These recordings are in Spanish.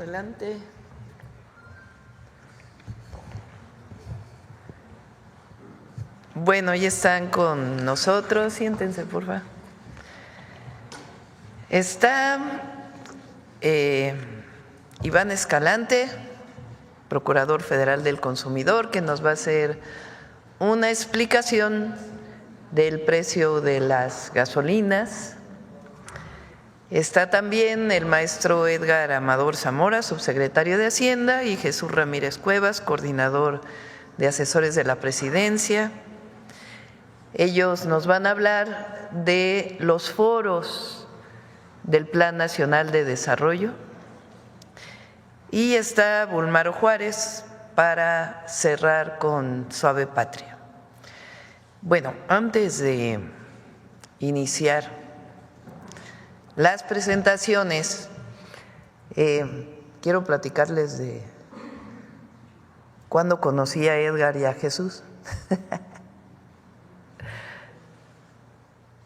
Adelante. Bueno, ya están con nosotros. Siéntense, por favor. Está Iván Escalante, Procurador Federal del Consumidor, que nos va a hacer una explicación del precio de las gasolinas. Está también el maestro Edgar Amador Zamora, subsecretario de Hacienda, y Jesús Ramírez Cuevas, coordinador de asesores de la Presidencia. Ellos nos van a hablar de los foros del Plan Nacional de Desarrollo. Y está Bulmaro Juárez para cerrar con Suave Patria. Bueno, antes de iniciar las presentaciones, quiero platicarles de cuándo conocí a Edgar y a Jesús.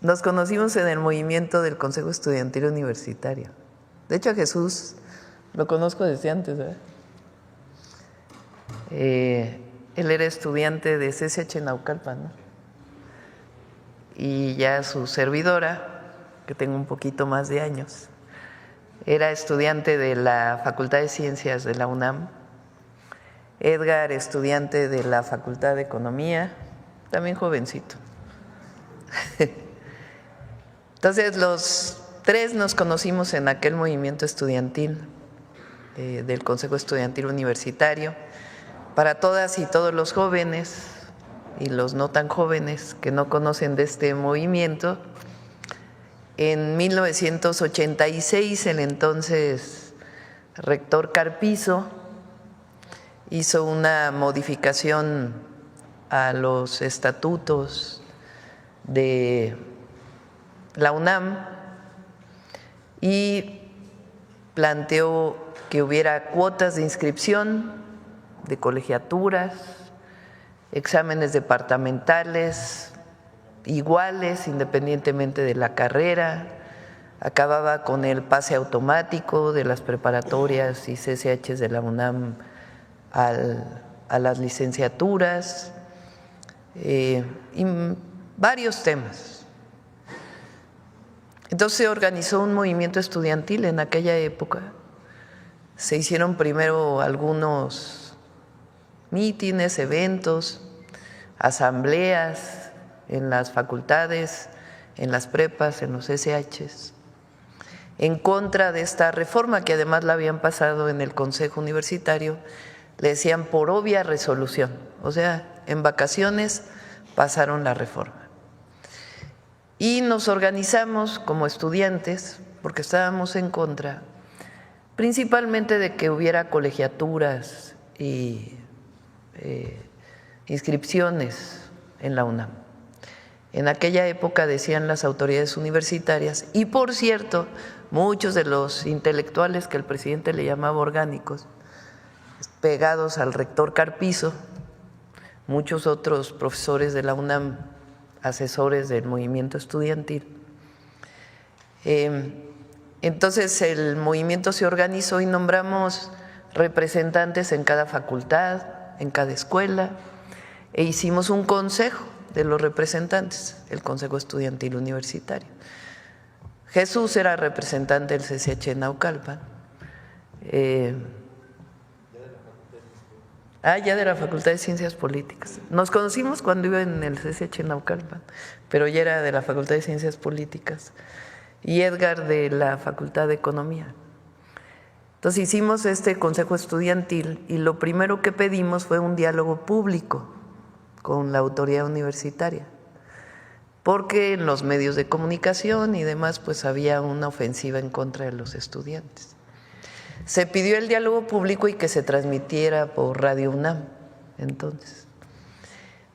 Nos conocimos en el movimiento del Consejo Estudiantil Universitario. De hecho, a Jesús lo conozco desde antes, ¿verdad? Él era estudiante de CCH Naucalpan, ¿no? Y ya su servidora, que tengo un poquito más de años, era estudiante de la Facultad de Ciencias de la UNAM, Edgar estudiante de la Facultad de Economía, también jovencito. Entonces los tres nos conocimos en aquel movimiento estudiantil del Consejo Estudiantil Universitario. Para todas y todos los jóvenes y los no tan jóvenes que no conocen de este movimiento, en 1986 el entonces rector Carpizo hizo una modificación a los estatutos de la UNAM y planteó que hubiera cuotas de inscripción de colegiaturas, exámenes departamentales iguales independientemente de la carrera, acababa con el pase automático de las preparatorias y CCHs de la UNAM a las licenciaturas, y varios temas. Entonces se organizó un movimiento estudiantil en aquella época. Se hicieron primero algunos mítines, eventos, asambleas en las facultades, en las prepas, en los SHs, en contra de esta reforma que además la habían pasado en el Consejo Universitario, le decían por obvia resolución, o sea, en vacaciones pasaron la reforma. Y nos organizamos como estudiantes, porque estábamos en contra, principalmente de que hubiera colegiaturas y inscripciones en la UNAM. En aquella época decían las autoridades universitarias, y por cierto, muchos de los intelectuales que el presidente le llamaba orgánicos, pegados al rector Carpizo, muchos otros profesores de la UNAM, asesores del movimiento estudiantil. Entonces el movimiento se organizó y nombramos representantes en cada facultad, en cada escuela, e hicimos un consejo de los representantes, el Consejo Estudiantil Universitario. Jesús era representante del CCH Naucalpan. Ya de la Facultad de Ciencias Políticas. Nos conocimos cuando iba en el CCH Naucalpan, pero ya era de la Facultad de Ciencias Políticas. Y Edgar de la Facultad de Economía. Entonces hicimos este consejo estudiantil y lo primero que pedimos fue un diálogo público con la autoridad universitaria, porque en los medios de comunicación y demás pues había una ofensiva en contra de los estudiantes. Se pidió el diálogo público y que se transmitiera por Radio UNAM. Entonces,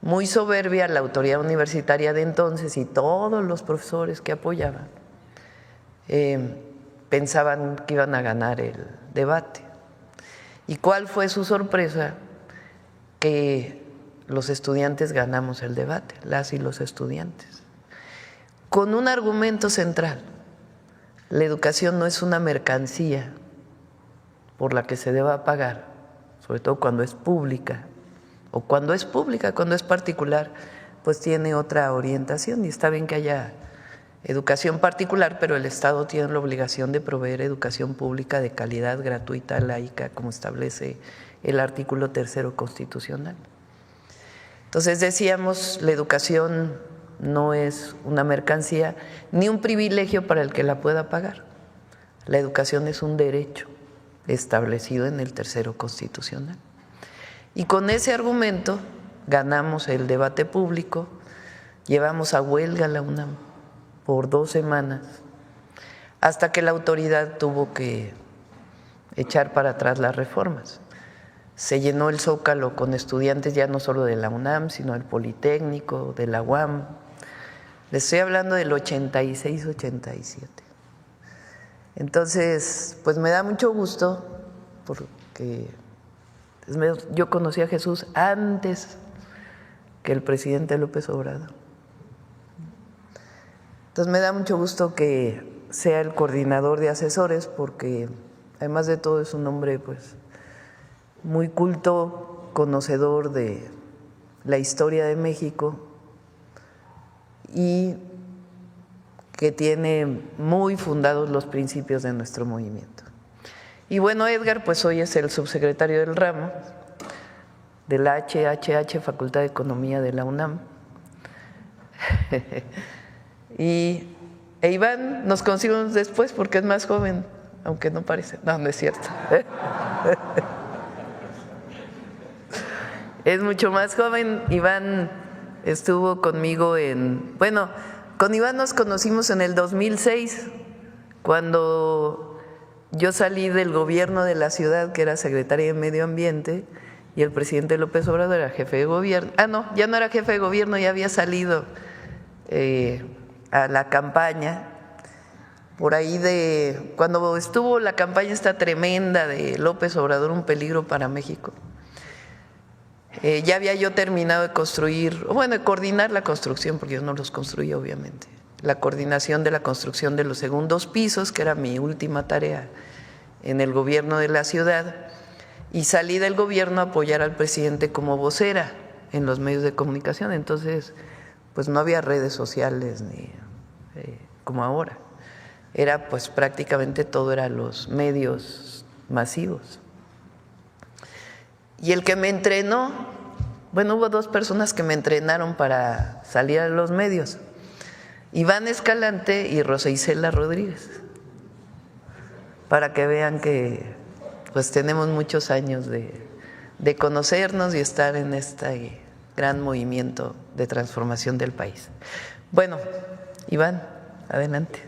muy soberbia la autoridad universitaria de entonces y todos los profesores que apoyaban pensaban que iban a ganar el debate. ¿Y cuál fue su sorpresa? Que los estudiantes ganamos el debate, las y los estudiantes, con un argumento central: la educación no es una mercancía por la que se deba pagar, sobre todo cuando es pública, o cuando es particular, pues tiene otra orientación y está bien que haya educación particular, pero el Estado tiene la obligación de proveer educación pública de calidad, gratuita, laica, como establece el artículo 3º constitucional. Entonces decíamos, la educación no es una mercancía ni un privilegio para el que la pueda pagar. La educación es un derecho establecido en el 3º constitucional. Y con ese argumento ganamos el debate público, llevamos a huelga la UNAM por 2 semanas, hasta que la autoridad tuvo que echar para atrás las reformas. Se llenó el Zócalo con estudiantes ya no solo de la UNAM, sino del Politécnico, de la UAM. Les estoy hablando del 86-87. Entonces, pues me da mucho gusto, porque yo conocí a Jesús antes que el presidente López Obrador. Entonces me da mucho gusto que sea el coordinador de asesores, porque además de todo es un hombre pues muy culto, conocedor de la historia de México y que tiene muy fundados los principios de nuestro movimiento. Y bueno, Edgar pues hoy es el subsecretario del ramo de la HHH, Facultad de Economía de la UNAM. E Iván nos conocimos después porque es más joven, aunque no parece. No, no es cierto. Es mucho más joven. Iván estuvo conmigo con Iván nos conocimos en el 2006, cuando yo salí del gobierno de la ciudad, que era secretaria de Medio Ambiente, y el presidente López Obrador era jefe de gobierno. No, ya no era jefe de gobierno, ya había salido a la campaña, por ahí cuando estuvo la campaña esta tremenda de López Obrador, un peligro para México. Ya había yo terminado de construir, de coordinar la construcción, porque yo no los construí obviamente, la coordinación de la construcción de los segundos pisos, que era mi última tarea en el gobierno de la ciudad, y salí del gobierno a apoyar al presidente como vocera en los medios de comunicación. Entonces pues no había redes sociales ni como ahora, era pues prácticamente todo eran los medios masivos. Y el que me entrenó, hubo 2 personas que me entrenaron para salir a los medios, Iván Escalante y Rosa Isela Rodríguez, para que vean que pues tenemos muchos años de conocernos y estar en este gran movimiento de transformación del país. Bueno, Iván, adelante.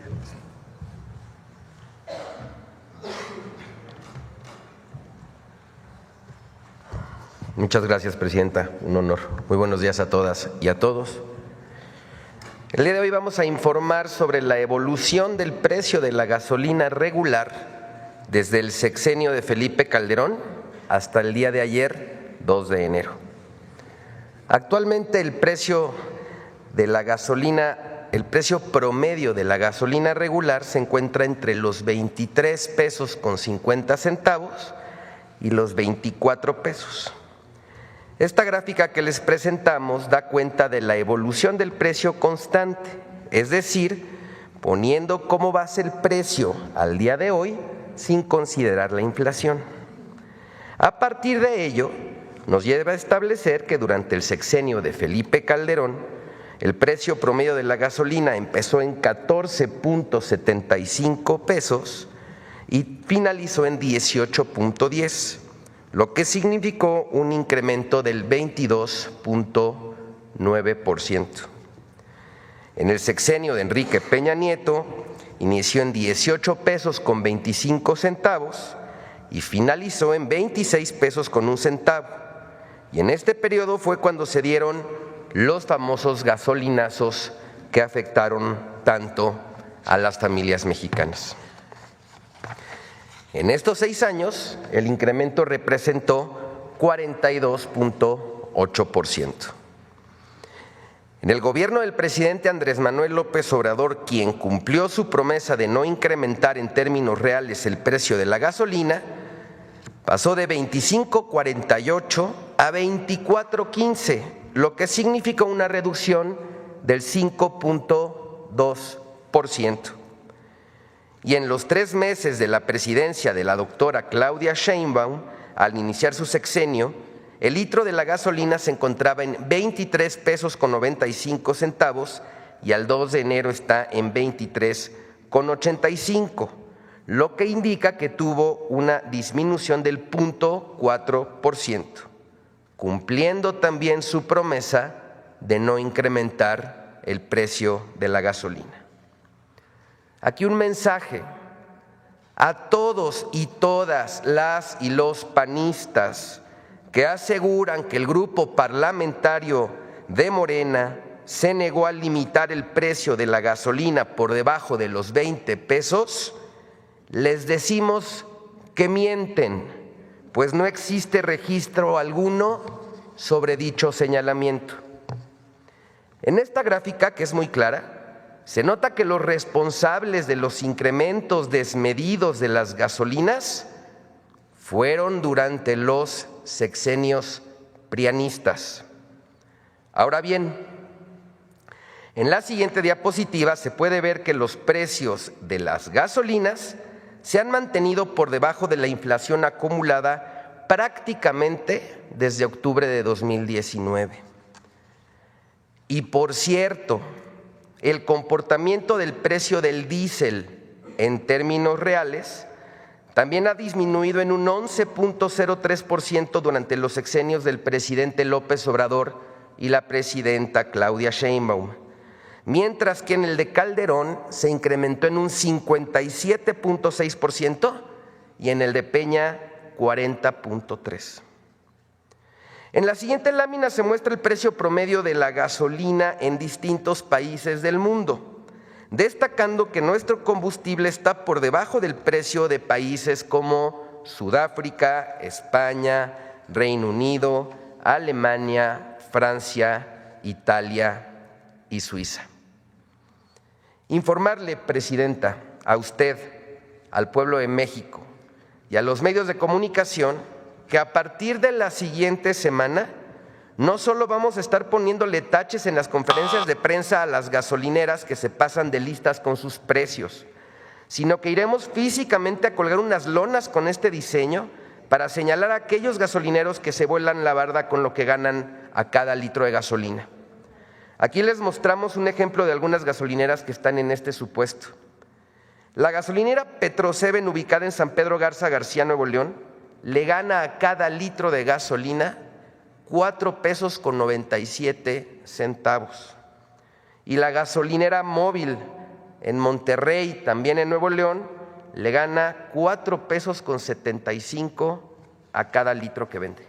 Muchas gracias, presidenta. Un honor. Muy buenos días a todas y a todos. El día de hoy vamos a informar sobre la evolución del precio de la gasolina regular desde el sexenio de Felipe Calderón hasta el día de ayer, 2 de enero. Actualmente el precio promedio de la gasolina regular se encuentra entre los 23 pesos con 50 centavos y los 24 pesos. Esta gráfica que les presentamos da cuenta de la evolución del precio constante, es decir, poniendo como base el precio al día de hoy sin considerar la inflación. A partir de ello, nos lleva a establecer que durante el sexenio de Felipe Calderón, el precio promedio de la gasolina empezó en 14.75 pesos y finalizó en 18.10, lo que significó un incremento del 22.9%. En el sexenio de Enrique Peña Nieto, inició en 18 pesos con 25 centavos y finalizó en 26 pesos con 1 centavo. Y en este periodo fue cuando se dieron los famosos gasolinazos que afectaron tanto a las familias mexicanas. En estos 6 años, el incremento representó 42.8%. En el gobierno del presidente Andrés Manuel López Obrador, quien cumplió su promesa de no incrementar en términos reales el precio de la gasolina, pasó de 25.48 a 24.15, lo que significa una reducción del 5.2%. Y en los 3 meses de la presidencia de la doctora Claudia Sheinbaum, al iniciar su sexenio, el litro de la gasolina se encontraba en 23 pesos con 95 centavos y al 2 de enero está en 23,85, lo que indica que tuvo una disminución del 0.4%, cumpliendo también su promesa de no incrementar el precio de la gasolina. Aquí un mensaje a todos y todas las y los panistas que aseguran que el grupo parlamentario de Morena se negó a limitar el precio de la gasolina por debajo de los 20 pesos, les decimos que mienten, pues no existe registro alguno sobre dicho señalamiento. En esta gráfica, que es muy clara, se nota que los responsables de los incrementos desmedidos de las gasolinas fueron durante los sexenios prianistas. Ahora bien, en la siguiente diapositiva se puede ver que los precios de las gasolinas se han mantenido por debajo de la inflación acumulada prácticamente desde octubre de 2019. Y por cierto, el comportamiento del precio del diésel en términos reales también ha disminuido en un 11.03% durante los sexenios del presidente López Obrador y la presidenta Claudia Sheinbaum, mientras que en el de Calderón se incrementó en un 57.6% y en el de Peña 40.3%. En la siguiente lámina se muestra el precio promedio de la gasolina en distintos países del mundo, destacando que nuestro combustible está por debajo del precio de países como Sudáfrica, España, Reino Unido, Alemania, Francia, Italia y Suiza. Informarle, Presidenta, a usted, al pueblo de México y a los medios de comunicación que a partir de la siguiente semana no solo vamos a estar poniéndole taches en las conferencias de prensa a las gasolineras que se pasan de listas con sus precios, sino que iremos físicamente a colgar unas lonas con este diseño para señalar a aquellos gasolineros que se vuelan la barda con lo que ganan a cada litro de gasolina. Aquí les mostramos un ejemplo de algunas gasolineras que están en este supuesto. La gasolinera Petroseven, ubicada en San Pedro Garza García, Nuevo León, le gana a cada litro de gasolina 4 pesos con 97 centavos. Y la gasolinera Móvil en Monterrey, también en Nuevo León, le gana 4 pesos con 75 a cada litro que vende.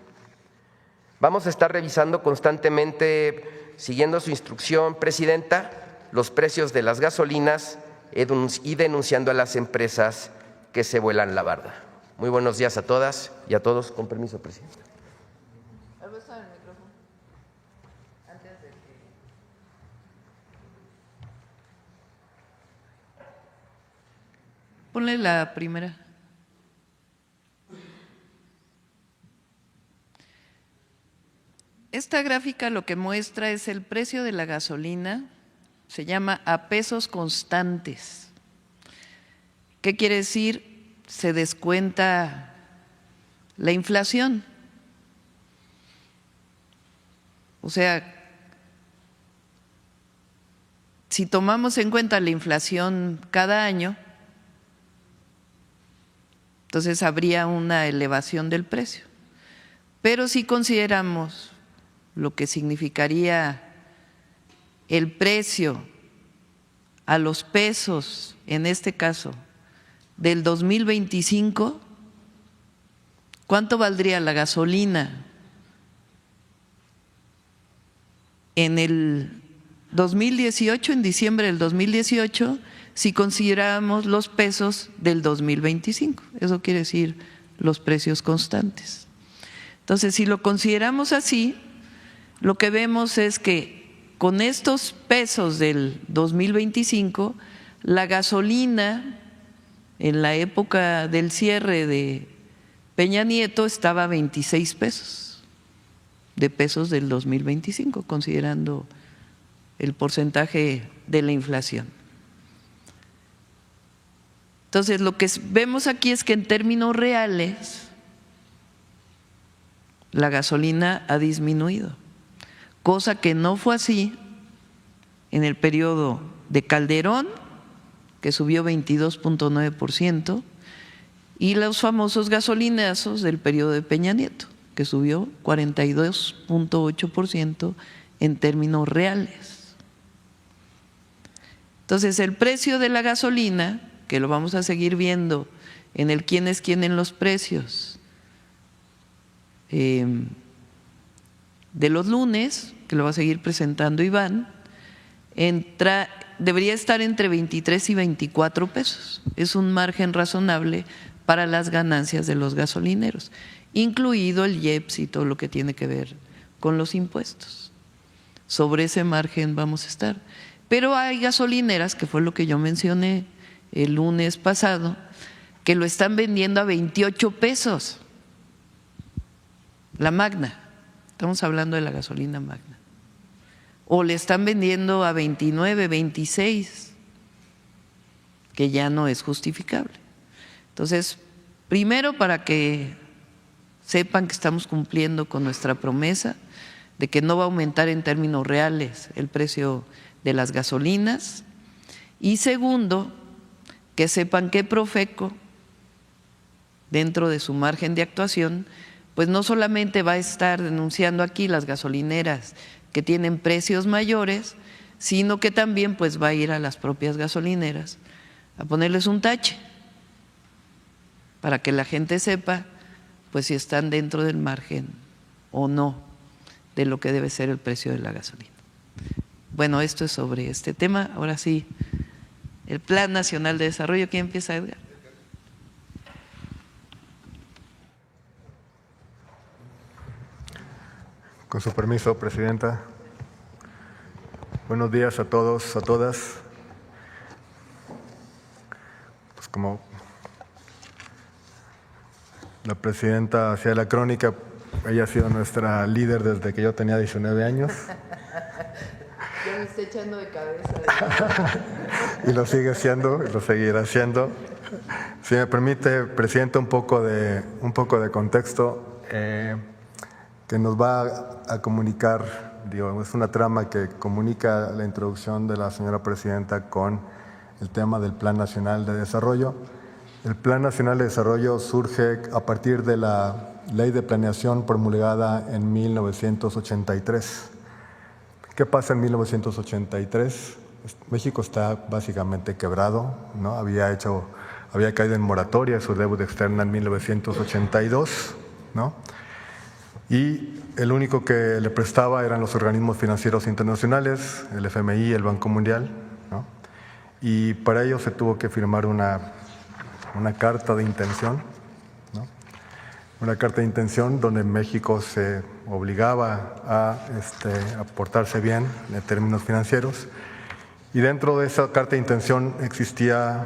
Vamos a estar revisando constantemente, siguiendo su instrucción, Presidenta, los precios de las gasolinas y denunciando a las empresas que se vuelan la barda. Muy buenos días a todas y a todos. Con permiso, Presidenta. Ponle la primera. Esta gráfica lo que muestra es el precio de la gasolina, se llama a pesos constantes. ¿Qué quiere decir? Se descuenta la inflación. O sea, si tomamos en cuenta la inflación cada año, entonces habría una elevación del precio. Pero si consideramos lo que significaría el precio a los pesos, en este caso, del 2025, ¿cuánto valdría la gasolina en el 2018, en diciembre del 2018, si consideramos los pesos del 2025? Eso quiere decir los precios constantes. Entonces, si lo consideramos así, lo que vemos es que con estos pesos del 2025, la gasolina en la época del cierre de Peña Nieto estaba a 26 pesos del 2025, considerando el porcentaje de la inflación. Entonces, lo que vemos aquí es que en términos reales la gasolina ha disminuido, cosa que no fue así en el periodo de Calderón, que subió 22.9%, y los famosos gasolinazos del periodo de Peña Nieto, que subió 42.8% en términos reales. Entonces, el precio de la gasolina, que lo vamos a seguir viendo en el quién es quién en los precios de los lunes, que lo va a seguir presentando Iván, debería estar entre 23 y 24 pesos. Es un margen razonable para las ganancias de los gasolineros, incluido el IEPS y todo lo que tiene que ver con los impuestos. Sobre ese margen vamos a estar. Pero hay gasolineras, que fue lo que yo mencioné el lunes pasado, que lo están vendiendo a 28 pesos. La Magna, estamos hablando de la gasolina Magna. O le están vendiendo a 29, 26, que ya no es justificable. Entonces, primero, para que sepan que estamos cumpliendo con nuestra promesa de que no va a aumentar en términos reales el precio de las gasolinas. Y segundo, que sepan que Profeco, dentro de su margen de actuación, pues no solamente va a estar denunciando aquí las gasolineras que tienen precios mayores, sino que también pues va a ir a las propias gasolineras a ponerles un tache para que la gente sepa pues si están dentro del margen o no de lo que debe ser el precio de la gasolina. Bueno, esto es sobre este tema. Ahora sí, el Plan Nacional de Desarrollo. ¿Quién empieza, Edgar? Con su permiso, Presidenta. Buenos días a todos, a todas. Pues como la Presidenta hacía la crónica, ella ha sido nuestra líder desde que yo tenía 19 años. Ya me está echando de cabeza. Y lo sigue siendo, y lo seguirá haciendo. Si me permite, Presidenta, un poco de contexto que nos va a comunicar, es una trama que comunica la introducción de la señora Presidenta con el tema del Plan Nacional de Desarrollo. El Plan Nacional de Desarrollo surge a partir de la Ley de Planeación promulgada en 1983. ¿Qué pasa en 1983? México está básicamente quebrado, ¿no? Había caído en moratoria su deuda externa en 1982, ¿no? Y el único que le prestaba eran los organismos financieros internacionales, el FMI, el Banco Mundial, ¿no? Y para ello se tuvo que firmar una carta de intención, ¿no? Una carta de intención donde México se obligaba a portarse bien en términos financieros. Y dentro de esa carta de intención existía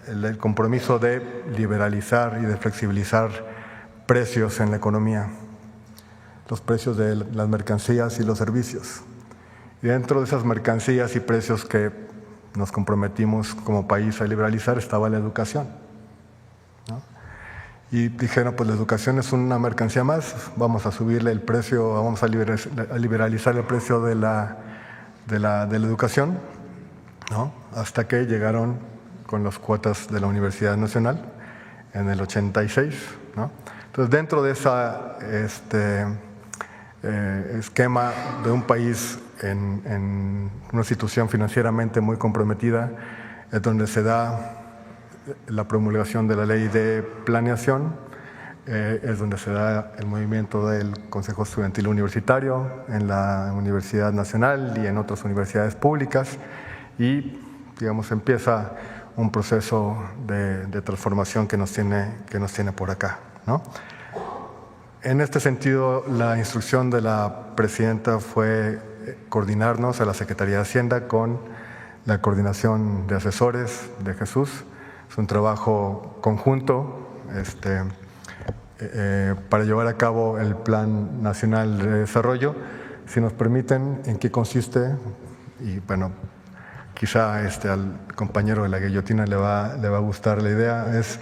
el compromiso de liberalizar y de flexibilizar precios en la economía, los precios de las mercancías y los servicios. Y dentro de esas mercancías y precios que nos comprometimos como país a liberalizar estaba la educación, ¿no? Y dijeron, pues la educación es una mercancía más, vamos a subirle el precio, vamos a liberalizar el precio de la educación, ¿no? Hasta que llegaron con las cuotas de la Universidad Nacional en el 86, ¿no? Entonces, dentro de esa esquema de un país en una situación financieramente muy comprometida, es donde se da la promulgación de la Ley de Planeación, es donde se da el movimiento del Consejo Estudiantil Universitario en la Universidad Nacional y en otras universidades públicas, y empieza un proceso de transformación que nos tiene por acá, ¿no? En este sentido, la instrucción de la Presidenta fue coordinarnos a la Secretaría de Hacienda con la Coordinación de Asesores de Jesús. Es un trabajo conjunto. para llevar a cabo el Plan Nacional de Desarrollo. Si nos permiten, ¿en qué consiste? Y bueno, quizá al compañero de la guillotina le va a gustar la idea, es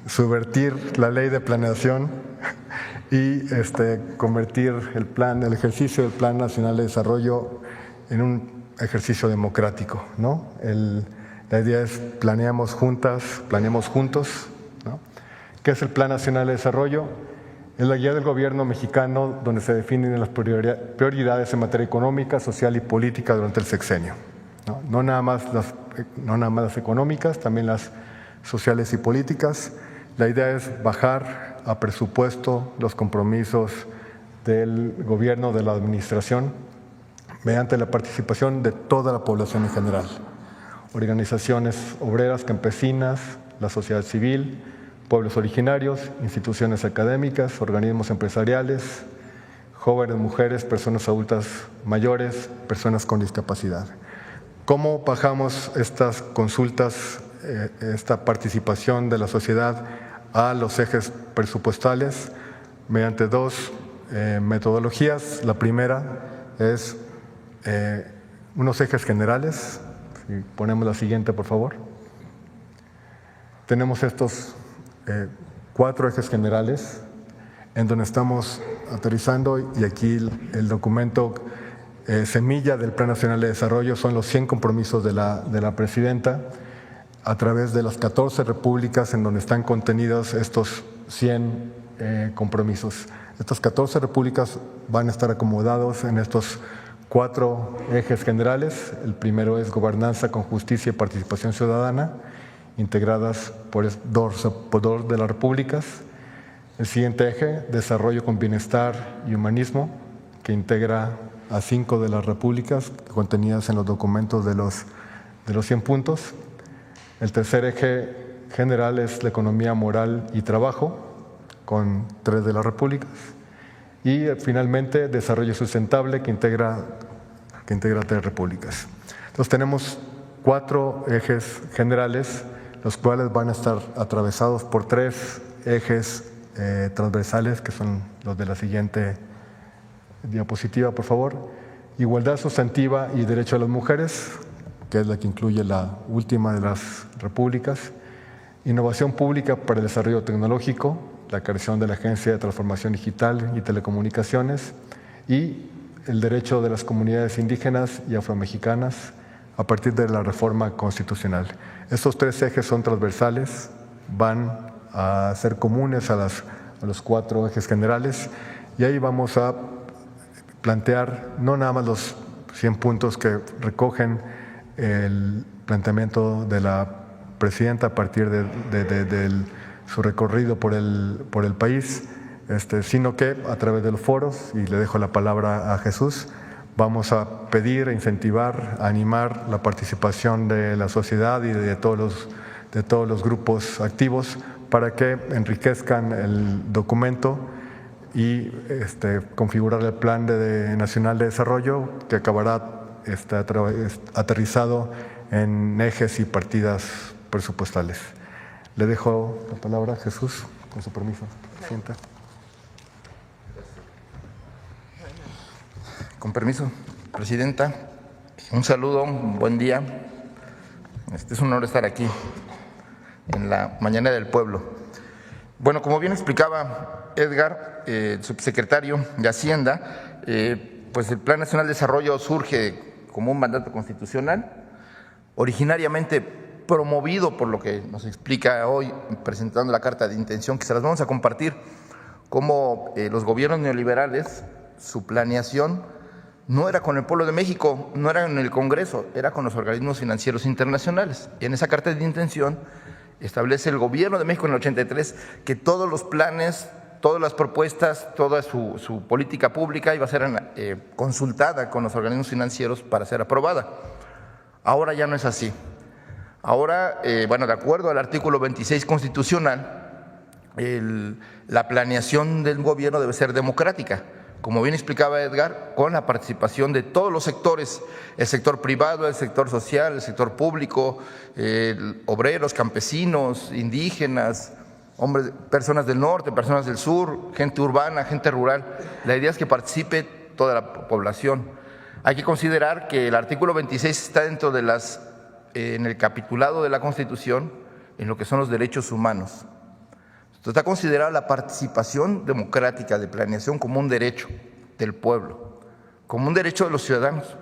subvertir la ley de planeación y convertir el ejercicio del Plan Nacional de Desarrollo en un ejercicio democrático, ¿no? La idea es planeamos juntos, ¿no? ¿Qué es el Plan Nacional de Desarrollo? Es la guía del gobierno mexicano donde se definen las prioridades en materia económica, social y política durante el sexenio. No nada más las económicas, también las sociales y políticas. La idea es bajar a presupuesto los compromisos del gobierno, de la administración, mediante la participación de toda la población en general. Organizaciones obreras, campesinas, la sociedad civil, pueblos originarios, instituciones académicas, organismos empresariales, jóvenes, mujeres, personas adultas mayores, personas con discapacidad. ¿Cómo bajamos estas consultas, esta participación de la sociedad a los ejes presupuestales? Mediante dos metodologías. La primera es unos ejes generales. Si ponemos la siguiente, por favor. Tenemos estos 4 ejes generales en donde estamos aterrizando, y aquí el documento semilla del Plan Nacional de Desarrollo son los 100 compromisos de la presidenta a través de las 14 repúblicas en donde están contenidos estos 100 compromisos. Estas 14 repúblicas van a estar acomodados en estos 4 ejes generales. El primero es gobernanza con justicia y participación ciudadana, integradas por 2 de las repúblicas. El siguiente eje, desarrollo con bienestar y humanismo, que integra a 5 de las repúblicas contenidas en los documentos de los 100 puntos. El tercer eje general es la economía moral y trabajo, con 3 de las repúblicas. Y finalmente, desarrollo sustentable, que integra 3 repúblicas. Entonces tenemos 4 ejes generales, los cuales van a estar atravesados por 3 ejes transversales, que son los de la siguiente diapositiva, por favor. Igualdad sustantiva y derecho a las mujeres, que es la que incluye la última de las repúblicas. Innovación pública para el desarrollo tecnológico, la creación de la Agencia de Transformación Digital y Telecomunicaciones, y el derecho de las comunidades indígenas y afromexicanas a partir de la reforma constitucional. Estos 3 ejes son transversales, van a ser comunes a los 4 ejes generales, y ahí vamos a plantear no nada más los 100 puntos que recogen el planteamiento de la presidenta a partir de su recorrido por el país, sino que a través de los foros, y le dejo la palabra a Jesús, vamos a pedir, a incentivar, a animar la participación de la sociedad y de todos los grupos activos para que enriquezcan el documento y configurar el Plan Nacional de Desarrollo, que acabará aterrizado en ejes y partidas presupuestales. Le dejo la palabra a Jesús, con su permiso, presidenta. Con permiso, presidenta. Un saludo, un buen día. Es un honor estar aquí en la Mañana del Pueblo. Bueno, como bien explicaba Edgar, subsecretario de Hacienda, pues el Plan Nacional de Desarrollo surge como un mandato constitucional, originariamente promovido por lo que nos explica hoy, presentando la carta de intención, que se las vamos a compartir, como los gobiernos neoliberales, su planeación no era con el pueblo de México, no era en el Congreso, era con los organismos financieros internacionales. Y en esa carta de intención establece el gobierno de México en el 83 que todos los planes, todas las propuestas, toda su política pública iba a ser consultada con los organismos financieros para ser aprobada. Ahora ya no es así. Ahora, de acuerdo al artículo 26 constitucional, la planeación del gobierno debe ser democrática, como bien explicaba Edgar, con la participación de todos los sectores, el sector privado, el sector social, el sector público, obreros, campesinos, indígenas, hombres, personas del norte, personas del sur, gente urbana, gente rural. La idea es que participe toda la población. Hay que considerar que el artículo 26 está dentro de en el capitulado de la Constitución en lo que son los derechos humanos. Entonces, está considerada la participación democrática de planeación como un derecho del pueblo, como un derecho de los ciudadanos.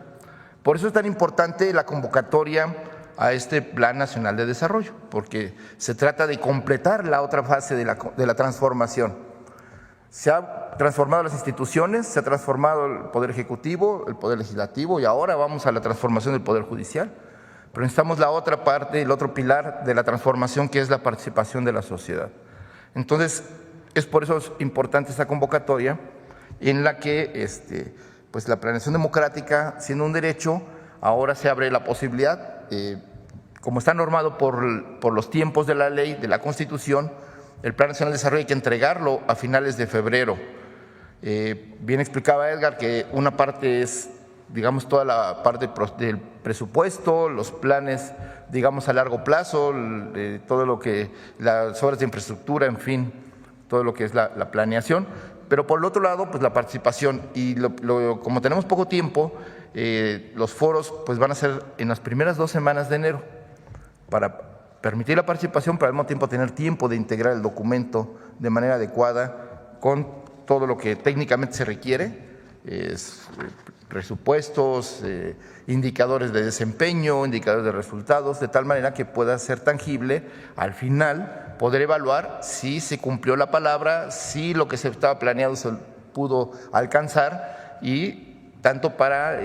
Por eso es tan importante la convocatoria a este Plan Nacional de Desarrollo, porque se trata de completar la otra fase de la transformación. Se ha transformado las instituciones, se ha transformado el Poder Ejecutivo, el Poder Legislativo y ahora vamos a la transformación del Poder Judicial. Pero necesitamos la otra parte, el otro pilar de la transformación, que es la participación de la sociedad. Entonces, es por eso importante esta convocatoria en la que pues la planeación democrática, siendo un derecho, ahora se abre la posibilidad, como está normado por los tiempos de la ley, de la Constitución, el Plan Nacional de Desarrollo hay que entregarlo a finales de febrero. Bien explicaba Edgar que una parte es, digamos, toda la parte del presupuesto, los planes, digamos, a largo plazo, todo lo que, las obras de infraestructura, en fin, todo lo que es la planeación. Pero por el otro lado, pues la participación. Y como tenemos poco tiempo, los foros pues van a ser en las primeras 2 semanas de enero para permitir la participación, pero al mismo tiempo tener tiempo de integrar el documento de manera adecuada con todo lo que técnicamente se requiere, presupuestos, indicadores de desempeño, indicadores de resultados, de tal manera que pueda ser tangible al final, poder evaluar si se cumplió la palabra, si lo que se estaba planeado se pudo alcanzar, y tanto para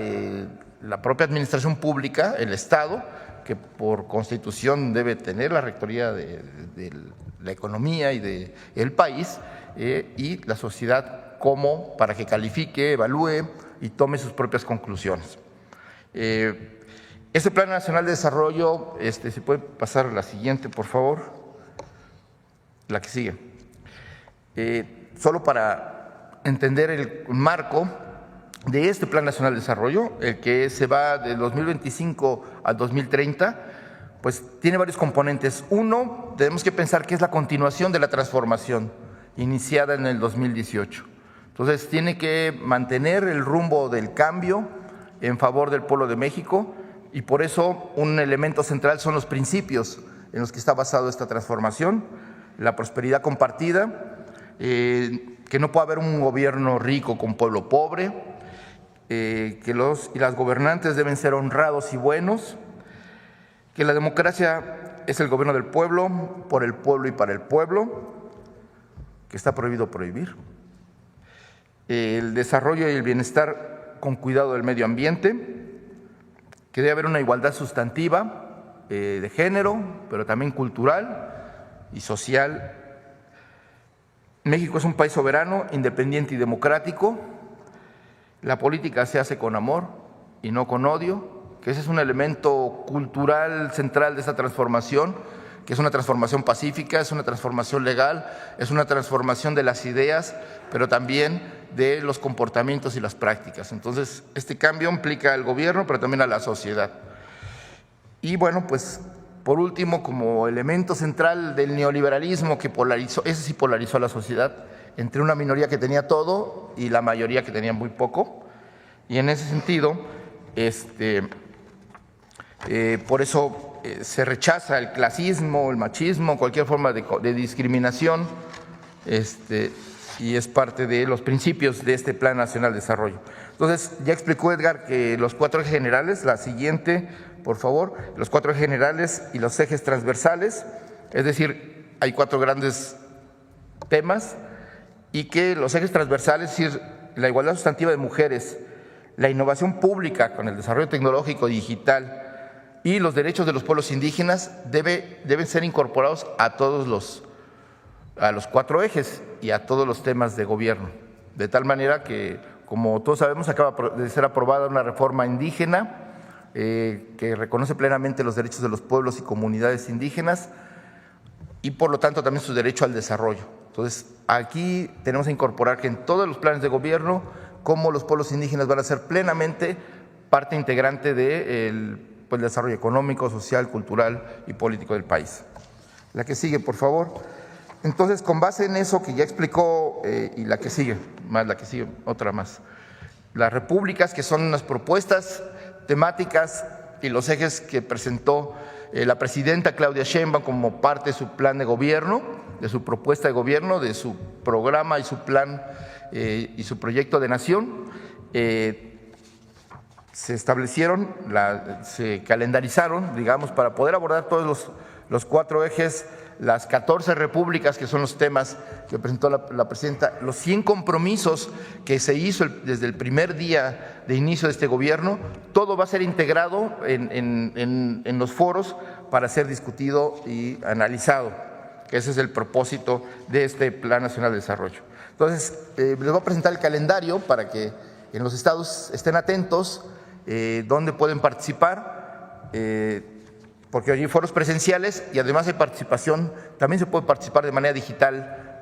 la propia administración pública, el Estado, que por Constitución debe tener la rectoría de la economía y del país, y la sociedad como para que califique, evalúe y tome sus propias conclusiones. Este Plan Nacional de Desarrollo, ¿se puede pasar a la siguiente, por favor? La que sigue. Solo para entender el marco de este Plan Nacional de Desarrollo, el que se va de 2025 al 2030, pues tiene varios componentes. Uno, tenemos que pensar que es la continuación de la transformación iniciada en el 2018. Entonces, tiene que mantener el rumbo del cambio en favor del pueblo de México, y por eso un elemento central son los principios en los que está basado esta transformación: la prosperidad compartida, que no puede haber un gobierno rico con pueblo pobre, que los y las gobernantes deben ser honrados y buenos, que la democracia es el gobierno del pueblo, por el pueblo y para el pueblo, que está prohibido prohibir, el desarrollo y el bienestar con cuidado del medio ambiente, que debe haber una igualdad sustantiva de género, pero también cultural y social. México es un país soberano, independiente y democrático. La política se hace con amor y no con odio, que ese es un elemento cultural central de esta transformación, que es una transformación pacífica, es una transformación legal, es una transformación de las ideas, pero también de los comportamientos y las prácticas. Entonces, este cambio implica al gobierno, pero también a la sociedad. Y bueno, pues por último, como elemento central del neoliberalismo que polarizó, ese sí polarizó a la sociedad entre una minoría que tenía todo y la mayoría que tenía muy poco. Y en ese sentido, por eso se rechaza el clasismo, el machismo, cualquier forma de discriminación, y es parte de los principios de este Plan Nacional de Desarrollo. Entonces, ya explicó Edgar que los 4 ejes generales, la siguiente, por favor, los 4 ejes generales y los ejes transversales, es decir, hay 4 grandes temas, y que los ejes transversales, es decir, la igualdad sustantiva de mujeres, la innovación pública con el desarrollo tecnológico digital y los derechos de los pueblos indígenas deben ser incorporados a todos los 4 ejes y a todos los temas de gobierno, de tal manera que, como todos sabemos, acaba de ser aprobada una reforma indígena que reconoce plenamente los derechos de los pueblos y comunidades indígenas y por lo tanto también su derecho al desarrollo. Entonces, aquí tenemos que incorporar que en todos los planes de gobierno, como los pueblos indígenas van a ser plenamente parte integrante del desarrollo económico, social, cultural y político del país. La que sigue, por favor. Entonces, con base en eso que ya explicó y la que sigue, otra más. Las repúblicas, que son unas propuestas temáticas y los ejes que presentó la presidenta Claudia Sheinbaum como parte de su plan de gobierno, de su propuesta de gobierno, de su programa y su plan y su proyecto de nación. Se establecieron, se calendarizaron, digamos, para poder abordar todos los 4 ejes, las 14 repúblicas, que son los temas que presentó la presidenta, los 100 compromisos que se hizo desde el primer día de inicio de este gobierno. Todo va a ser integrado en los foros para ser discutido y analizado, que ese es el propósito de este Plan Nacional de Desarrollo. Entonces, les voy a presentar el calendario para que en los estados estén atentos dónde pueden participar, porque hay foros presenciales y además hay participación, también se puede participar de manera digital,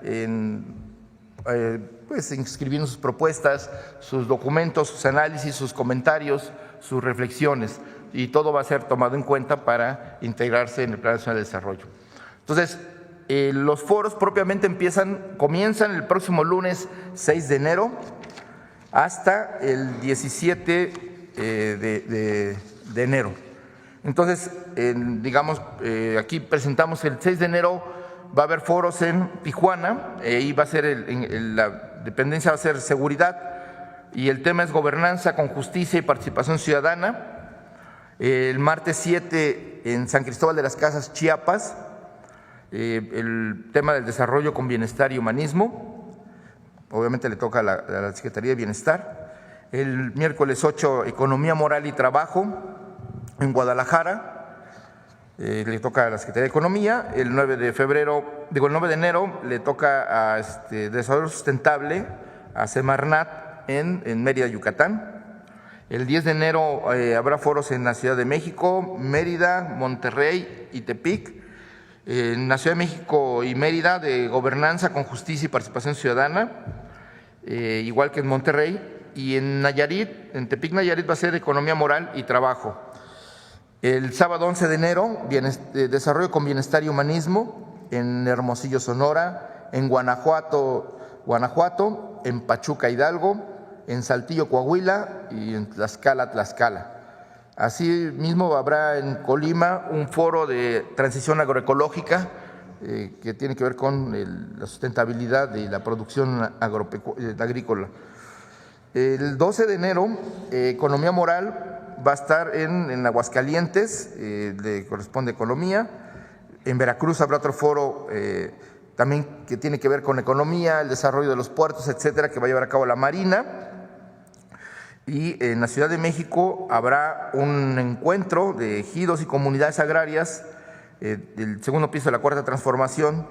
pues inscribiendo sus propuestas, sus documentos, sus análisis, sus comentarios, sus reflexiones, y todo va a ser tomado en cuenta para integrarse en el Plan Nacional de Desarrollo. Entonces, los foros propiamente comienzan el próximo lunes 6 de enero hasta el 17 de enero. Entonces, digamos, aquí presentamos el 6 de enero, va a haber foros en Tijuana, y va a ser la dependencia va a ser seguridad, y el tema es gobernanza con justicia y participación ciudadana. El martes 7 en San Cristóbal de las Casas, Chiapas, el tema del desarrollo con bienestar y humanismo, obviamente le toca a la Secretaría de Bienestar. El miércoles 8, economía, moral y trabajo en Guadalajara, le toca a la Secretaría de Economía. El 9 de enero le toca a desarrollo sustentable a Semarnat en Mérida, Yucatán. El 10 de enero habrá foros en la Ciudad de México, Mérida, Monterrey y Tepic. En la Ciudad de México y Mérida, de gobernanza con justicia y participación ciudadana, igual que en Monterrey. Y en Nayarit, en Tepic, Nayarit, va a ser economía, moral y trabajo. El sábado 11 de enero, desarrollo con bienestar y humanismo en Hermosillo, Sonora, en Guanajuato, en Pachuca, Hidalgo, en Saltillo, Coahuila y en Tlaxcala, Tlaxcala. Asimismo, habrá en Colima un foro de transición agroecológica que tiene que ver con la sustentabilidad y la producción agrícola. El 12 de enero, economía moral va a estar en Aguascalientes, le corresponde economía. En Veracruz habrá otro foro también que tiene que ver con economía, el desarrollo de los puertos, etcétera, que va a llevar a cabo la Marina. Y en la Ciudad de México habrá un encuentro de ejidos y comunidades agrarias del segundo piso de la Cuarta Transformación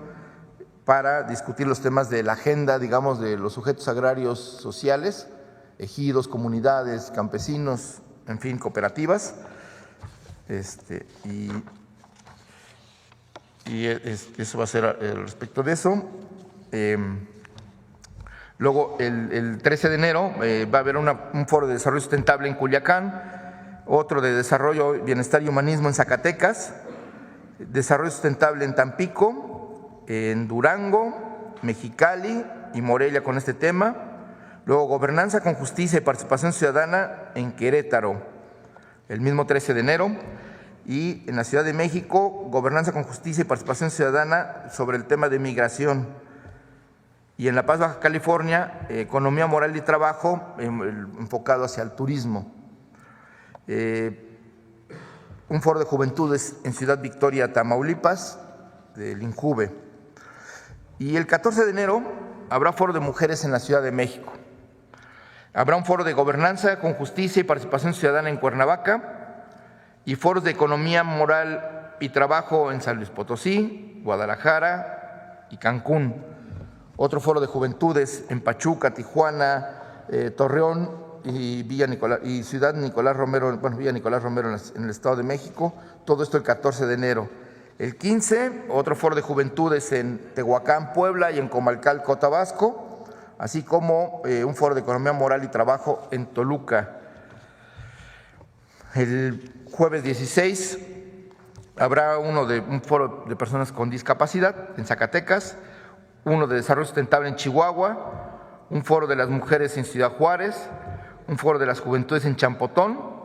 para discutir los temas de la agenda, digamos, de los sujetos agrarios sociales, ejidos, comunidades, campesinos, en fin, cooperativas. Eso va a ser respecto de eso. Luego, el 13 de enero va a haber un foro de desarrollo sustentable en Culiacán, otro de desarrollo, bienestar y humanismo en Zacatecas, desarrollo sustentable en Tampico, en Durango, Mexicali y Morelia con este tema. Luego, gobernanza con justicia y participación ciudadana en Querétaro, el mismo 13 de enero. Y en la Ciudad de México, gobernanza con justicia y participación ciudadana sobre el tema de migración. Y en La Paz, Baja California, economía, moral y trabajo enfocado hacia el turismo. Un foro de juventudes en Ciudad Victoria, Tamaulipas, del INJUVE. Y el 14 de enero habrá foro de mujeres en la Ciudad de México. Habrá un foro de gobernanza con justicia y participación ciudadana en Cuernavaca y foros de economía, moral y trabajo en San Luis Potosí, Guadalajara y Cancún. Otro foro de juventudes en Pachuca, Tijuana, Torreón y Ciudad Nicolás Romero, Villa Nicolás Romero en el Estado de México. Todo esto el 14 de enero. El 15, otro foro de juventudes en Tehuacán, Puebla y en Comalcalco, Tabasco, así como un foro de economía, moral y trabajo en Toluca. El jueves 16 habrá un foro de personas con discapacidad en Zacatecas, uno de desarrollo sustentable en Chihuahua, un foro de las mujeres en Ciudad Juárez, un foro de las juventudes en Champotón.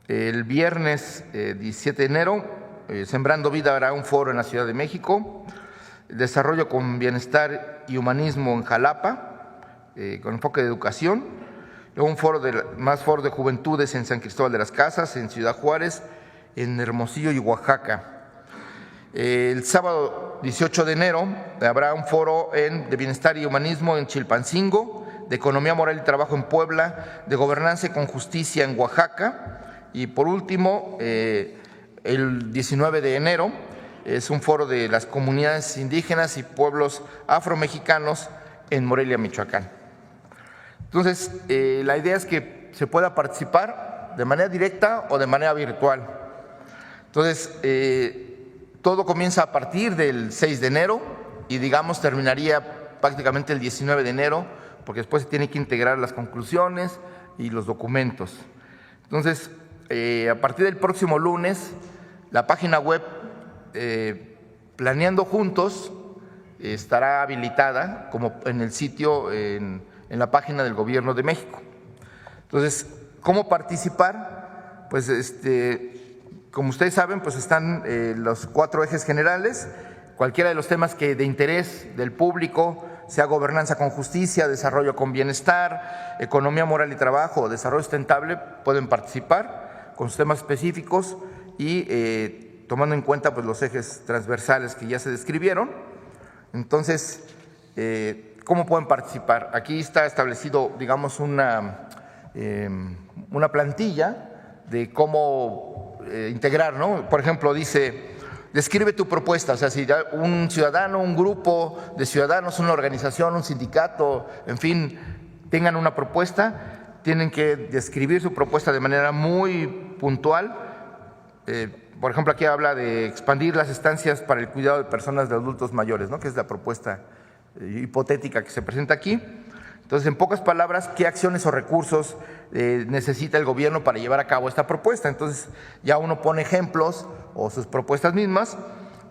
El viernes 17 de enero, Sembrando Vida hará un foro en la Ciudad de México. Desarrollo con bienestar y humanismo en Jalapa, con enfoque de educación. Luego más foro de juventudes en San Cristóbal de las Casas, en Ciudad Juárez, en Hermosillo y Oaxaca. El sábado 18 de enero habrá un foro de bienestar y humanismo en Chilpancingo, de economía moral y trabajo en Puebla, de gobernanza con justicia en Oaxaca. Y por último, el 19 de enero es un foro de las comunidades indígenas y pueblos afromexicanos en Morelia, Michoacán. Entonces, la idea es que se pueda participar de manera directa o de manera virtual. Entonces, todo comienza a partir del 6 de enero y, digamos, terminaría prácticamente el 19 de enero, porque después se tienen que integrar las conclusiones y los documentos. Entonces, a partir del próximo lunes, la página web Planeando Juntos estará habilitada como en el sitio, en la página del Gobierno de México. Entonces, ¿cómo participar? Pues como ustedes saben, pues están los 4 ejes generales, cualquiera de los temas que de interés del público, sea gobernanza con justicia, desarrollo con bienestar, economía moral y trabajo, desarrollo sustentable, pueden participar con sus temas específicos y tomando en cuenta pues los ejes transversales que ya se describieron. Entonces, ¿cómo pueden participar? Aquí está establecido, digamos, una plantilla de cómo integrar, ¿no? Por ejemplo, dice, describe tu propuesta, o sea, si un ciudadano, un grupo de ciudadanos, una organización, un sindicato, en fin, tengan una propuesta, tienen que describir su propuesta de manera muy puntual. Por ejemplo, aquí habla de expandir las estancias para el cuidado de personas de adultos mayores, ¿no? Que es la propuesta hipotética que se presenta aquí. Entonces, en pocas palabras, ¿qué acciones o recursos necesita el gobierno para llevar a cabo esta propuesta? Entonces, ya uno pone ejemplos o sus propuestas mismas,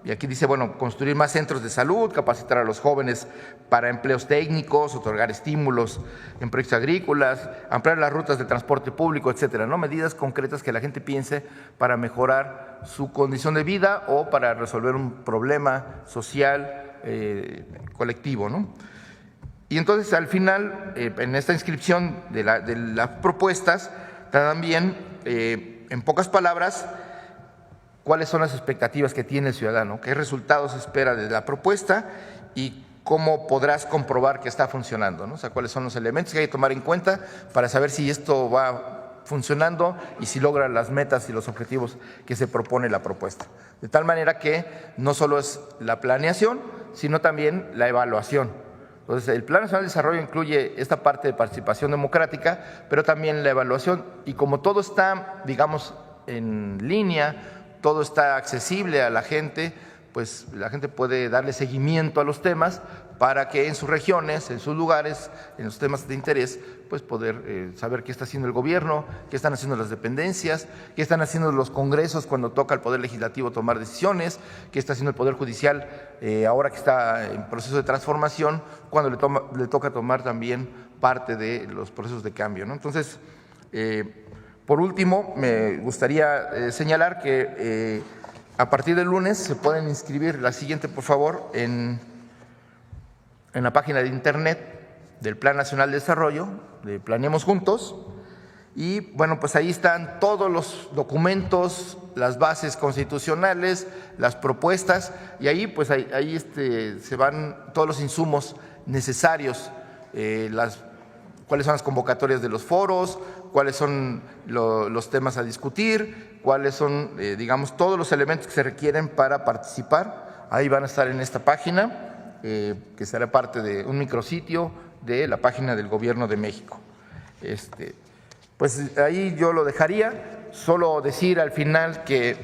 y aquí dice, bueno, construir más centros de salud, capacitar a los jóvenes para empleos técnicos, otorgar estímulos en proyectos agrícolas, ampliar las rutas de transporte público, etcétera, ¿no? Medidas concretas que la gente piense para mejorar su condición de vida o para resolver un problema social colectivo, ¿no? Y entonces, al final, en esta inscripción de las propuestas, también, en pocas palabras, cuáles son las expectativas que tiene el ciudadano, qué resultados espera de la propuesta y cómo podrás comprobar que está funcionando, ¿no? O sea, cuáles son los elementos que hay que tomar en cuenta para saber si esto va funcionando y si logra las metas y los objetivos que se propone la propuesta. De tal manera que no solo es la planeación, sino también la evaluación. Entonces, el Plan Nacional de Desarrollo incluye esta parte de participación democrática, pero también la evaluación. Y como todo está, digamos, en línea, todo está accesible a la gente, pues la gente puede darle seguimiento a los temas para que en sus regiones, en sus lugares, en los temas de interés, pues poder saber qué está haciendo el gobierno, qué están haciendo las dependencias, qué están haciendo los congresos cuando toca al Poder Legislativo tomar decisiones, qué está haciendo el Poder Judicial ahora que está en proceso de transformación, cuando le toca tomar también parte de los procesos de cambio, ¿no? Entonces, por último, me gustaría señalar que a partir del lunes se pueden inscribir, la siguiente por favor, en la página de internet del Plan Nacional de Desarrollo, de Planeemos Juntos, y bueno, pues ahí están todos los documentos, las bases constitucionales, las propuestas, y ahí pues ahí se van todos los insumos necesarios, cuáles son las convocatorias de los foros, cuáles son los temas a discutir, cuáles son, digamos, todos los elementos que se requieren para participar. Ahí van a estar en esta página, que será parte de un micrositio de la página del Gobierno de México. Pues ahí yo lo dejaría, solo decir al final que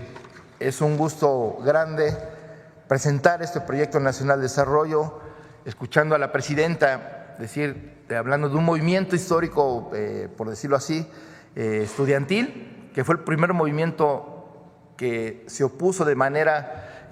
es un gusto grande presentar este proyecto nacional de desarrollo, escuchando a la presidenta decir, hablando de un movimiento histórico, por decirlo así, estudiantil, que fue el primer movimiento que se opuso de manera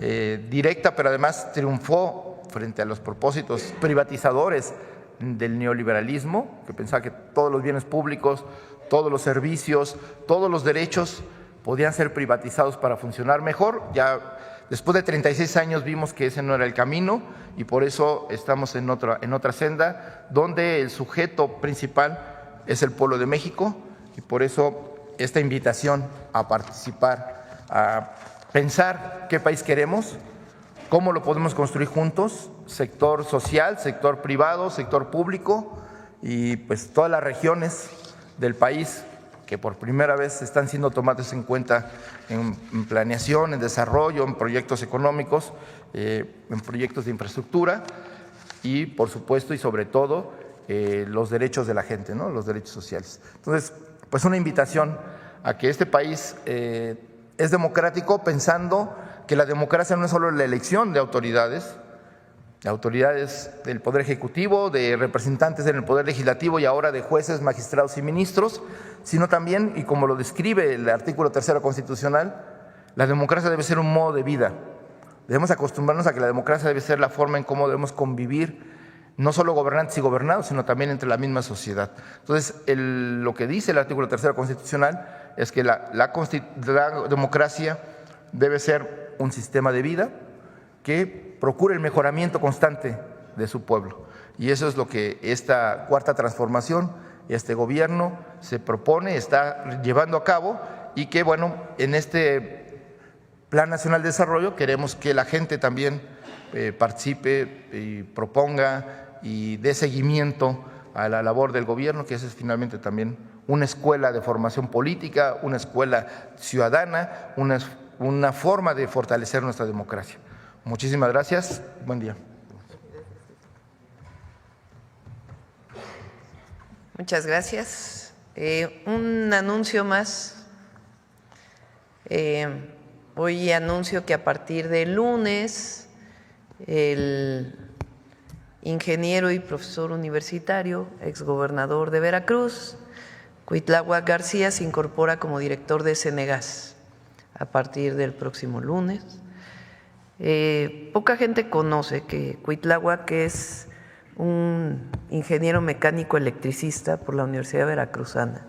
directa, pero además triunfó frente a los propósitos privatizadores del neoliberalismo, que pensaba que todos los bienes públicos, todos los servicios, todos los derechos podían ser privatizados para funcionar mejor. Ya después de 36 años vimos que ese no era el camino y por eso estamos en otra senda donde el sujeto principal es el pueblo de México y por eso esta invitación a participar, a pensar qué país queremos, cómo lo podemos construir juntos, sector social, sector privado, sector público y pues todas las regiones del país que por primera vez están siendo tomadas en cuenta en planeación, en desarrollo, en proyectos económicos, en proyectos de infraestructura y por supuesto y sobre todo los derechos de la gente, ¿no? Los derechos sociales. Entonces, pues una invitación a que este país es democrático pensando que la democracia no es solo la elección de autoridades del Poder Ejecutivo, de representantes en el Poder Legislativo y ahora de jueces, magistrados y ministros, sino también, y como lo describe el artículo 3 constitucional, la democracia debe ser un modo de vida. Debemos acostumbrarnos a que la democracia debe ser la forma en cómo debemos convivir, no solo gobernantes y gobernados, sino también entre la misma sociedad. Entonces, lo que dice el artículo 3 constitucional es que la democracia debe ser un sistema de vida que procure el mejoramiento constante de su pueblo. Y eso es lo que esta cuarta transformación, este gobierno se propone, está llevando a cabo y que, bueno, en este Plan Nacional de Desarrollo queremos que la gente también participe y proponga y dé seguimiento a la labor del gobierno, que eso es finalmente también una escuela de formación política, una escuela ciudadana, una forma de fortalecer nuestra democracia. Muchísimas gracias. Buen día. Muchas gracias. Un anuncio más. Hoy anuncio que a partir del lunes el ingeniero y profesor universitario, exgobernador de Veracruz, Cuitláhuac García, se incorpora como director de Cenegas a partir del próximo lunes. Poca gente conoce que Cuitláhuac es un ingeniero mecánico electricista por la Universidad Veracruzana,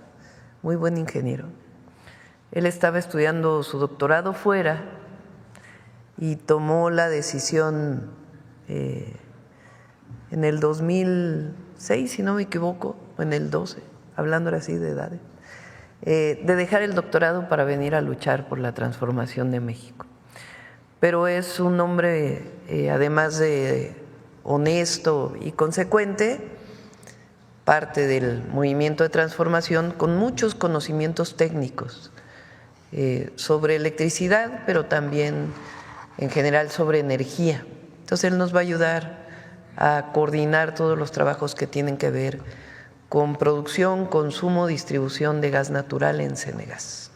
muy buen ingeniero. Él estaba estudiando su doctorado fuera y tomó la decisión en el 2006, si no me equivoco, o en el 12, hablando así de edades, de dejar el doctorado para venir a luchar por la transformación de México. Pero es un hombre, además de honesto y consecuente, parte del movimiento de transformación con muchos conocimientos técnicos sobre electricidad, pero también en general sobre energía. Entonces él nos va a ayudar a coordinar todos los trabajos que tienen que ver con producción, consumo, distribución de gas natural en Cenegas.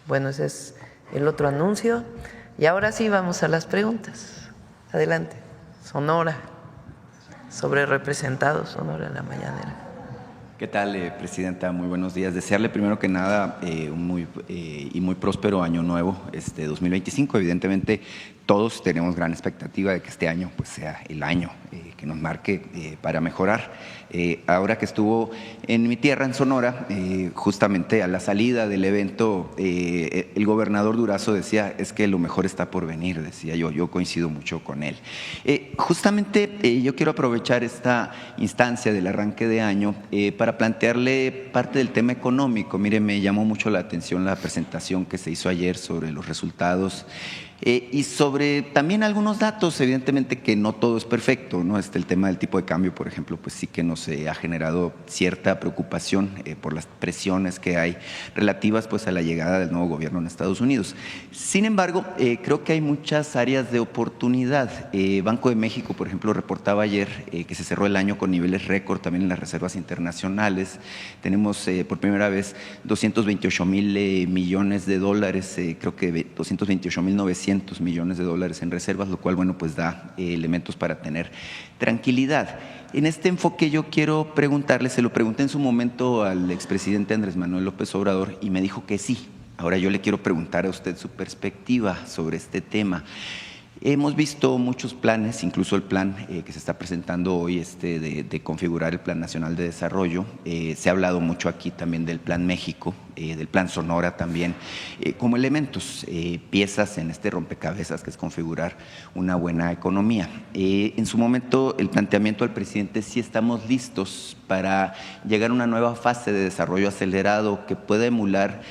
Bueno, ese es el otro anuncio. Y ahora sí vamos a las preguntas. Adelante. Sonora, sobre representados, Sonora en la mañanera. ¿Qué tal, Presidenta? Muy buenos días. Desearle primero que nada un muy próspero año nuevo, 2025. Evidentemente, todos tenemos gran expectativa de que este año pues, sea el año que nos marque para mejorar. Ahora que estuvo en mi tierra, en Sonora, justamente a la salida del evento, el gobernador Durazo decía, es que lo mejor está por venir, decía yo coincido mucho con él. Justamente yo quiero aprovechar esta instancia del arranque de año para plantearle parte del tema económico. Mire, me llamó mucho la atención la presentación que se hizo ayer sobre los resultados y sobre también algunos datos, evidentemente que no todo es perfecto, ¿no? El tema del tipo de cambio, por ejemplo, pues sí que nos ha generado cierta preocupación por las presiones que hay relativas pues a la llegada del nuevo gobierno en Estados Unidos. Sin embargo, creo que hay muchas áreas de oportunidad. Banco de México, por ejemplo, reportaba ayer que se cerró el año con niveles récord también en las reservas internacionales. Tenemos por primera vez 228,000 millones de dólares, creo que 228,900 millones de dólares en reservas, lo cual, bueno, pues da elementos para tener tranquilidad. En este enfoque yo quiero preguntarle, se lo pregunté en su momento al expresidente Andrés Manuel López Obrador y me dijo que sí. Ahora yo le quiero preguntar a usted su perspectiva sobre este tema. Hemos visto muchos planes, incluso el plan que se está presentando hoy de configurar el Plan Nacional de Desarrollo. Se ha hablado mucho aquí también del Plan México, del Plan Sonora también, como elementos, piezas en este rompecabezas que es configurar una buena economía. En su momento el planteamiento del presidente: sí estamos listos para llegar a una nueva fase de desarrollo acelerado que pueda emular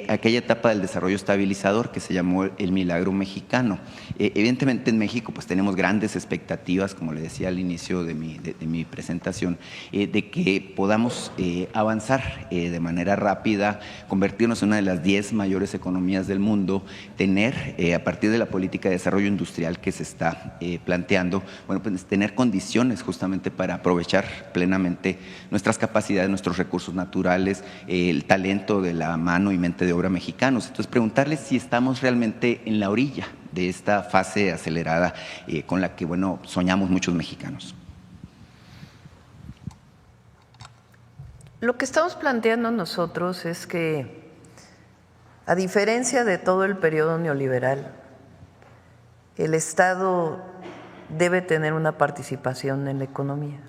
aquella etapa del desarrollo estabilizador que se llamó el milagro mexicano. Evidentemente en México pues tenemos grandes expectativas, como le decía al inicio de mi presentación, de que podamos avanzar de manera rápida, convertirnos en una de las 10 mayores economías del mundo, tener a partir de la política de desarrollo industrial que se está planteando, bueno, pues tener condiciones justamente para aprovechar plenamente nuestras capacidades, nuestros recursos naturales, el talento de la mano y mente de obra mexicanos. Entonces, preguntarles si estamos realmente en la orilla de esta fase acelerada con la que, bueno, soñamos muchos mexicanos. Lo que estamos planteando nosotros es que, a diferencia de todo el periodo neoliberal, el Estado debe tener una participación en la economía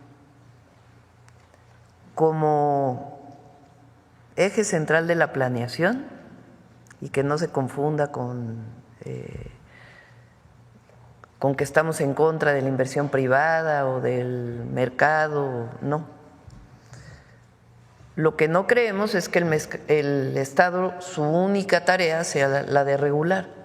como eje central de la planeación, y que no se confunda con que estamos en contra de la inversión privada o del mercado, no. Lo que no creemos es que el Estado, su única tarea sea la de regular,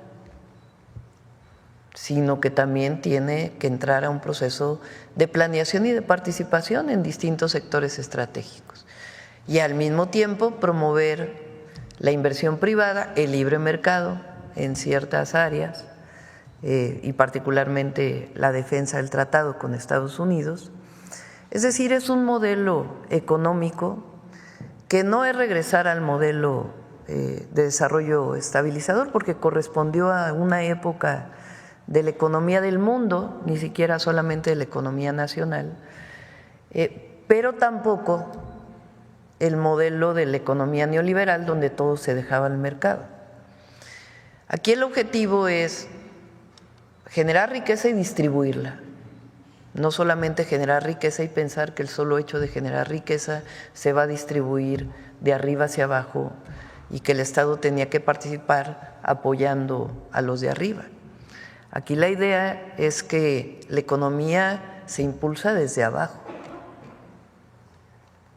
sino que también tiene que entrar a un proceso de planeación y de participación en distintos sectores estratégicos, y al mismo tiempo promover la inversión privada, el libre mercado en ciertas áreas, y particularmente la defensa del tratado con Estados Unidos. Es decir, es un modelo económico que no es regresar al modelo de desarrollo estabilizador, porque correspondió a una época de la economía del mundo, ni siquiera solamente de la economía nacional, pero tampoco el modelo de la economía neoliberal, donde todo se dejaba al mercado. Aquí el objetivo es generar riqueza y distribuirla, no solamente generar riqueza y pensar que el solo hecho de generar riqueza se va a distribuir de arriba hacia abajo y que el Estado tenía que participar apoyando a los de arriba. Aquí la idea es que la economía se impulsa desde abajo,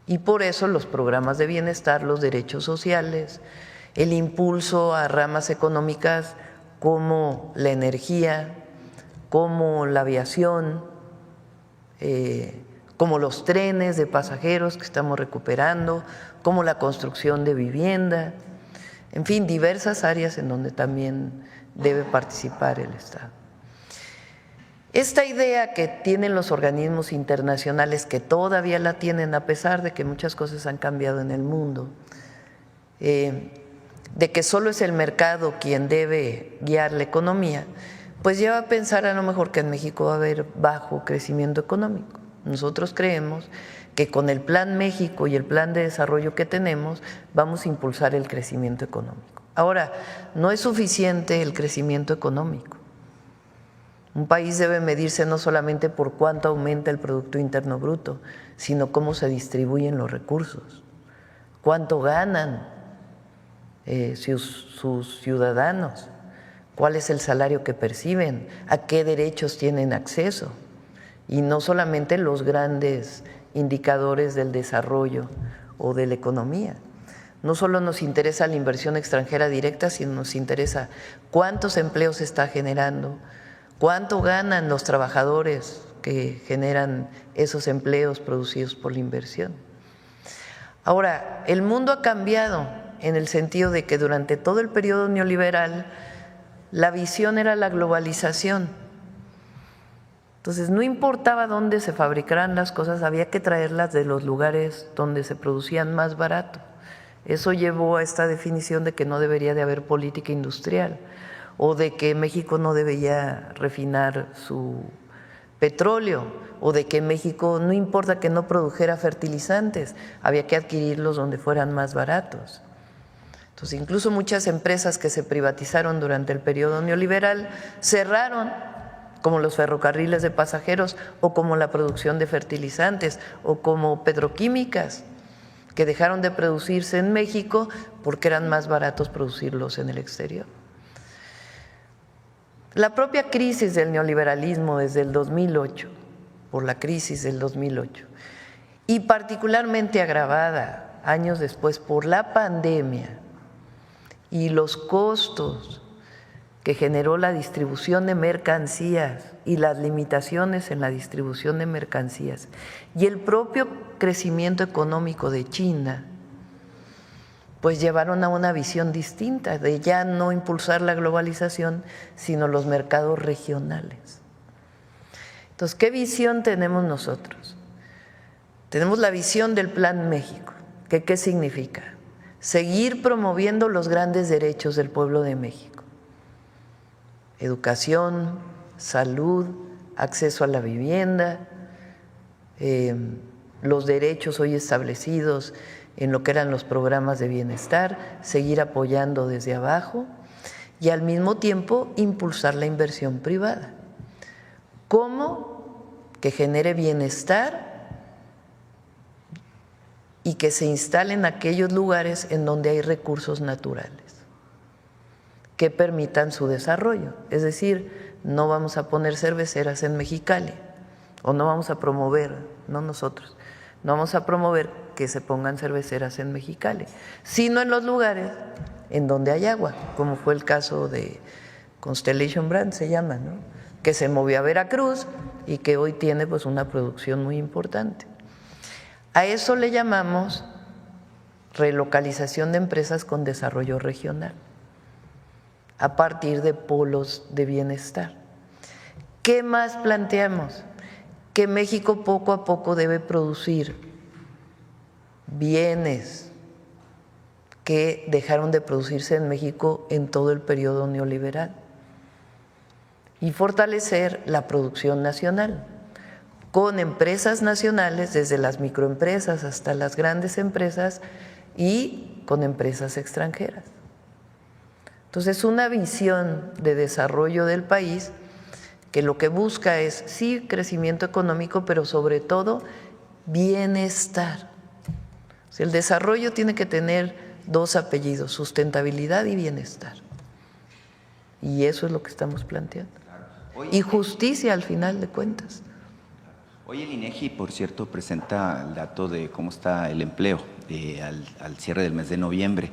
y por eso los programas de bienestar, los derechos sociales, el impulso a ramas económicas como la energía, como la aviación, como los trenes de pasajeros que estamos recuperando, como la construcción de vivienda, en fin, diversas áreas en donde también debe participar el Estado. Esta idea que tienen los organismos internacionales, que todavía la tienen a pesar de que muchas cosas han cambiado en el mundo, de que solo es el mercado quien debe guiar la economía, pues lleva a pensar a lo mejor que en México va a haber bajo crecimiento económico. Nosotros creemos que con el Plan México y el plan de desarrollo que tenemos vamos a impulsar el crecimiento económico. Ahora, no es suficiente el crecimiento económico. Un país debe medirse no solamente por cuánto aumenta el Producto Interno Bruto, sino cómo se distribuyen los recursos, cuánto ganan sus ciudadanos, cuál es el salario que perciben, a qué derechos tienen acceso, y no solamente los grandes indicadores del desarrollo o de la economía. No solo nos interesa la inversión extranjera directa, sino nos interesa cuántos empleos se está generando, cuánto ganan los trabajadores que generan esos empleos producidos por la inversión. Ahora, el mundo ha cambiado en el sentido de que durante todo el periodo neoliberal la visión era la globalización. Entonces, no importaba dónde se fabricaran las cosas, había que traerlas de los lugares donde se producían más barato. Eso llevó a esta definición de que no debería de haber política industrial, o de que México no debería refinar su petróleo, o de que México no importa que no produjera fertilizantes, había que adquirirlos donde fueran más baratos. Entonces, incluso muchas empresas que se privatizaron durante el periodo neoliberal cerraron como los ferrocarriles de pasajeros o como la producción de fertilizantes o como petroquímicas, que dejaron de producirse en México porque eran más baratos producirlos en el exterior. La propia crisis del neoliberalismo desde el 2008, por la crisis del 2008, y particularmente agravada años después por la pandemia y los costos que generó la distribución de mercancías y las limitaciones en la distribución de mercancías y el propio crecimiento económico de China, pues llevaron a una visión distinta de ya no impulsar la globalización, sino los mercados regionales. Entonces, ¿qué visión tenemos nosotros? Tenemos la visión del Plan México, que ¿qué significa? Seguir promoviendo los grandes derechos del pueblo de México. Educación, salud, acceso a la vivienda, los derechos hoy establecidos en lo que eran los programas de bienestar, seguir apoyando desde abajo y al mismo tiempo impulsar la inversión privada. ¿Cómo? Que genere bienestar y que se instale en aquellos lugares en donde hay recursos naturales que permitan su desarrollo. Es decir, no vamos a poner cerveceras en Mexicali o no vamos a promover, no nosotros, no vamos a promover que se pongan cerveceras en Mexicali, sino en los lugares en donde hay agua, como fue el caso de Constellation Brands, se llama, ¿no? Que se movió a Veracruz y que hoy tiene pues una producción muy importante. A eso le llamamos relocalización de empresas con desarrollo regional, a partir de polos de bienestar. ¿Qué más planteamos? Que México poco a poco debe producir bienes que dejaron de producirse en México en todo el periodo neoliberal y fortalecer la producción nacional con empresas nacionales, desde las microempresas hasta las grandes empresas y con empresas extranjeras. Entonces, una visión de desarrollo del país que lo que busca es, sí, crecimiento económico, pero sobre todo bienestar. O sea, el desarrollo tiene que tener dos apellidos, sustentabilidad y bienestar. Y eso es lo que estamos planteando. Y justicia al final de cuentas. Hoy el INEGI, por cierto, presenta el dato de cómo está el empleo al cierre del mes de noviembre.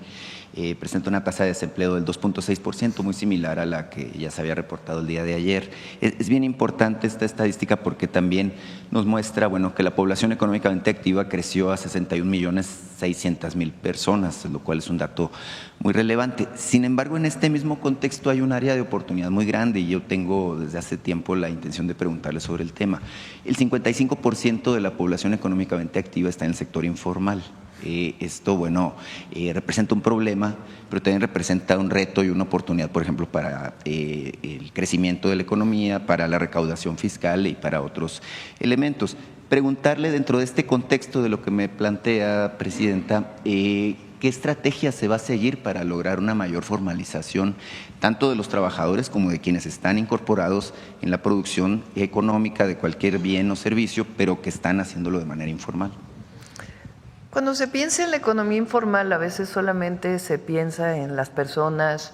Presenta una tasa de desempleo del 2.6%, muy similar a la que ya se había reportado el día de ayer. Es bien importante esta estadística porque también nos muestra, bueno, que la población económicamente activa creció a 61.600.000 personas, lo cual es un dato muy relevante. Sin embargo, en este mismo contexto hay un área de oportunidad muy grande y yo tengo desde hace tiempo la intención de preguntarle sobre el tema. El 55% de la población económicamente activa está en el sector informal. Esto, bueno, representa un problema, pero también representa un reto y una oportunidad, por ejemplo, para el crecimiento de la economía, para la recaudación fiscal y para otros elementos. Preguntarle dentro de este contexto de lo que me plantea, Presidenta, ¿qué estrategia se va a seguir para lograr una mayor formalización tanto de los trabajadores como de quienes están incorporados en la producción económica de cualquier bien o servicio, pero que están haciéndolo de manera informal? Cuando se piensa en la economía informal, a veces solamente se piensa en las personas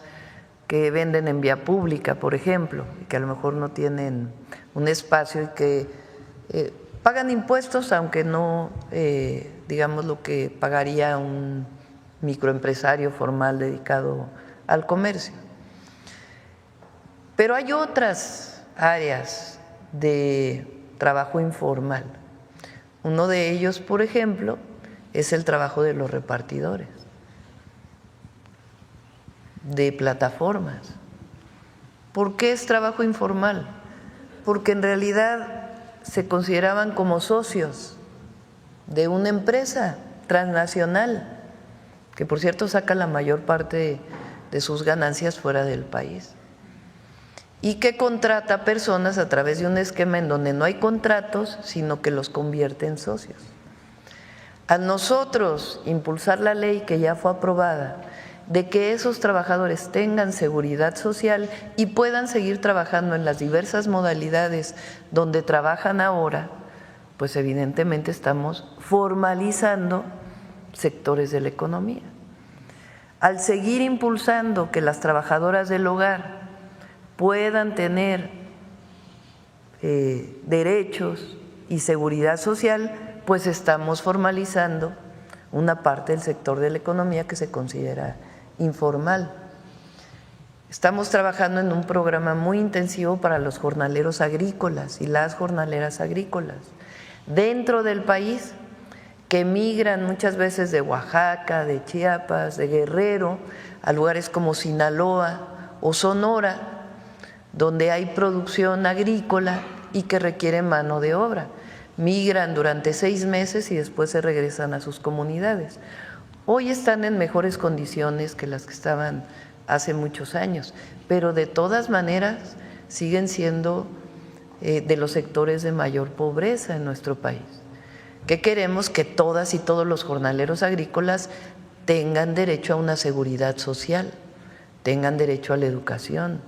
que venden en vía pública, por ejemplo, y que a lo mejor no tienen un espacio y que pagan impuestos, aunque no, digamos, lo que pagaría un microempresario formal dedicado al comercio. Pero hay otras áreas de trabajo informal. Uno de ellos, por ejemplo, es el trabajo de los repartidores, de plataformas. ¿Por qué es trabajo informal? Porque en realidad se consideraban como socios de una empresa transnacional, que por cierto saca la mayor parte de sus ganancias fuera del país, y que contrata personas a través de un esquema en donde no hay contratos, sino que los convierte en socios. A nosotros impulsar la ley que ya fue aprobada de que esos trabajadores tengan seguridad social y puedan seguir trabajando en las diversas modalidades donde trabajan ahora, pues evidentemente estamos formalizando sectores de la economía. Al seguir impulsando que las trabajadoras del hogar puedan tener derechos y seguridad social, pues estamos formalizando una parte del sector de la economía que se considera informal. Estamos trabajando en un programa muy intensivo para los jornaleros agrícolas y las jornaleras agrícolas dentro del país, que migran muchas veces de Oaxaca, de Chiapas, de Guerrero, a lugares como Sinaloa o Sonora, donde hay producción agrícola y que requiere mano de obra. Migran durante 6 meses y después se regresan a sus comunidades. Hoy están en mejores condiciones que las que estaban hace muchos años, pero de todas maneras siguen siendo de los sectores de mayor pobreza en nuestro país. ¿Qué queremos? Que todas y todos los jornaleros agrícolas tengan derecho a una seguridad social, tengan derecho a la educación,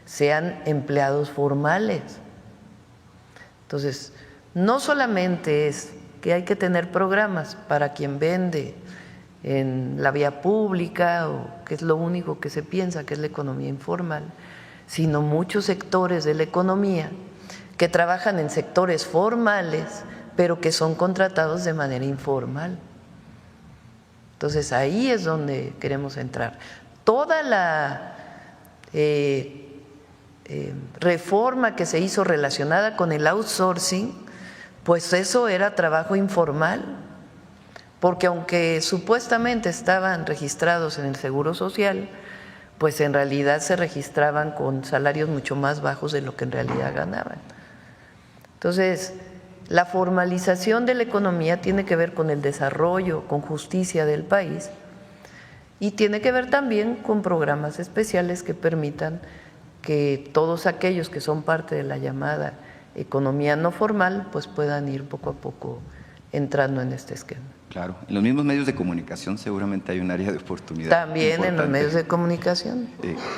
sean empleados formales. Entonces, no solamente es que hay que tener programas para quien vende en la vía pública, o que es lo único que se piensa que es la economía informal, sino muchos sectores de la economía que trabajan en sectores formales, pero que son contratados de manera informal. Entonces ahí es donde queremos entrar. Toda la reforma que se hizo relacionada con el outsourcing, pues eso era trabajo informal, porque aunque supuestamente estaban registrados en el Seguro Social, pues en realidad se registraban con salarios mucho más bajos de lo que en realidad ganaban. Entonces, la formalización de la economía tiene que ver con el desarrollo, con justicia del país, y tiene que ver también con programas especiales que permitan que todos aquellos que son parte de la llamada economía no formal pues puedan ir poco a poco entrando en este esquema. Claro, en los mismos medios de comunicación seguramente hay un área de oportunidad. También importante. En los medios de comunicación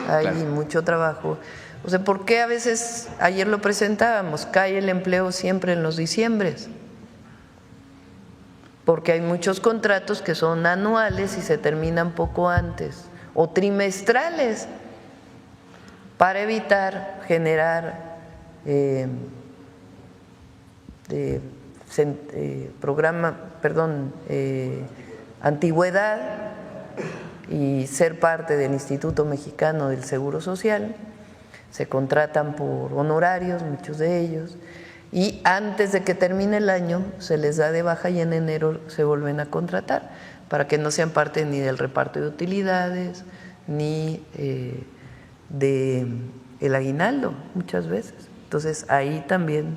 hay claro. mucho trabajo. O sea, ¿por qué a veces, ayer lo presentábamos, cae el empleo siempre en los diciembres? Porque hay muchos contratos que son anuales y se terminan poco antes, o trimestrales, para evitar generar antigüedad y ser parte del Instituto Mexicano del Seguro Social. Se contratan por honorarios, muchos de ellos, y antes de que termine el año se les da de baja y en enero se vuelven a contratar para que no sean parte ni del reparto de utilidades ni del aguinaldo muchas veces. Entonces ahí también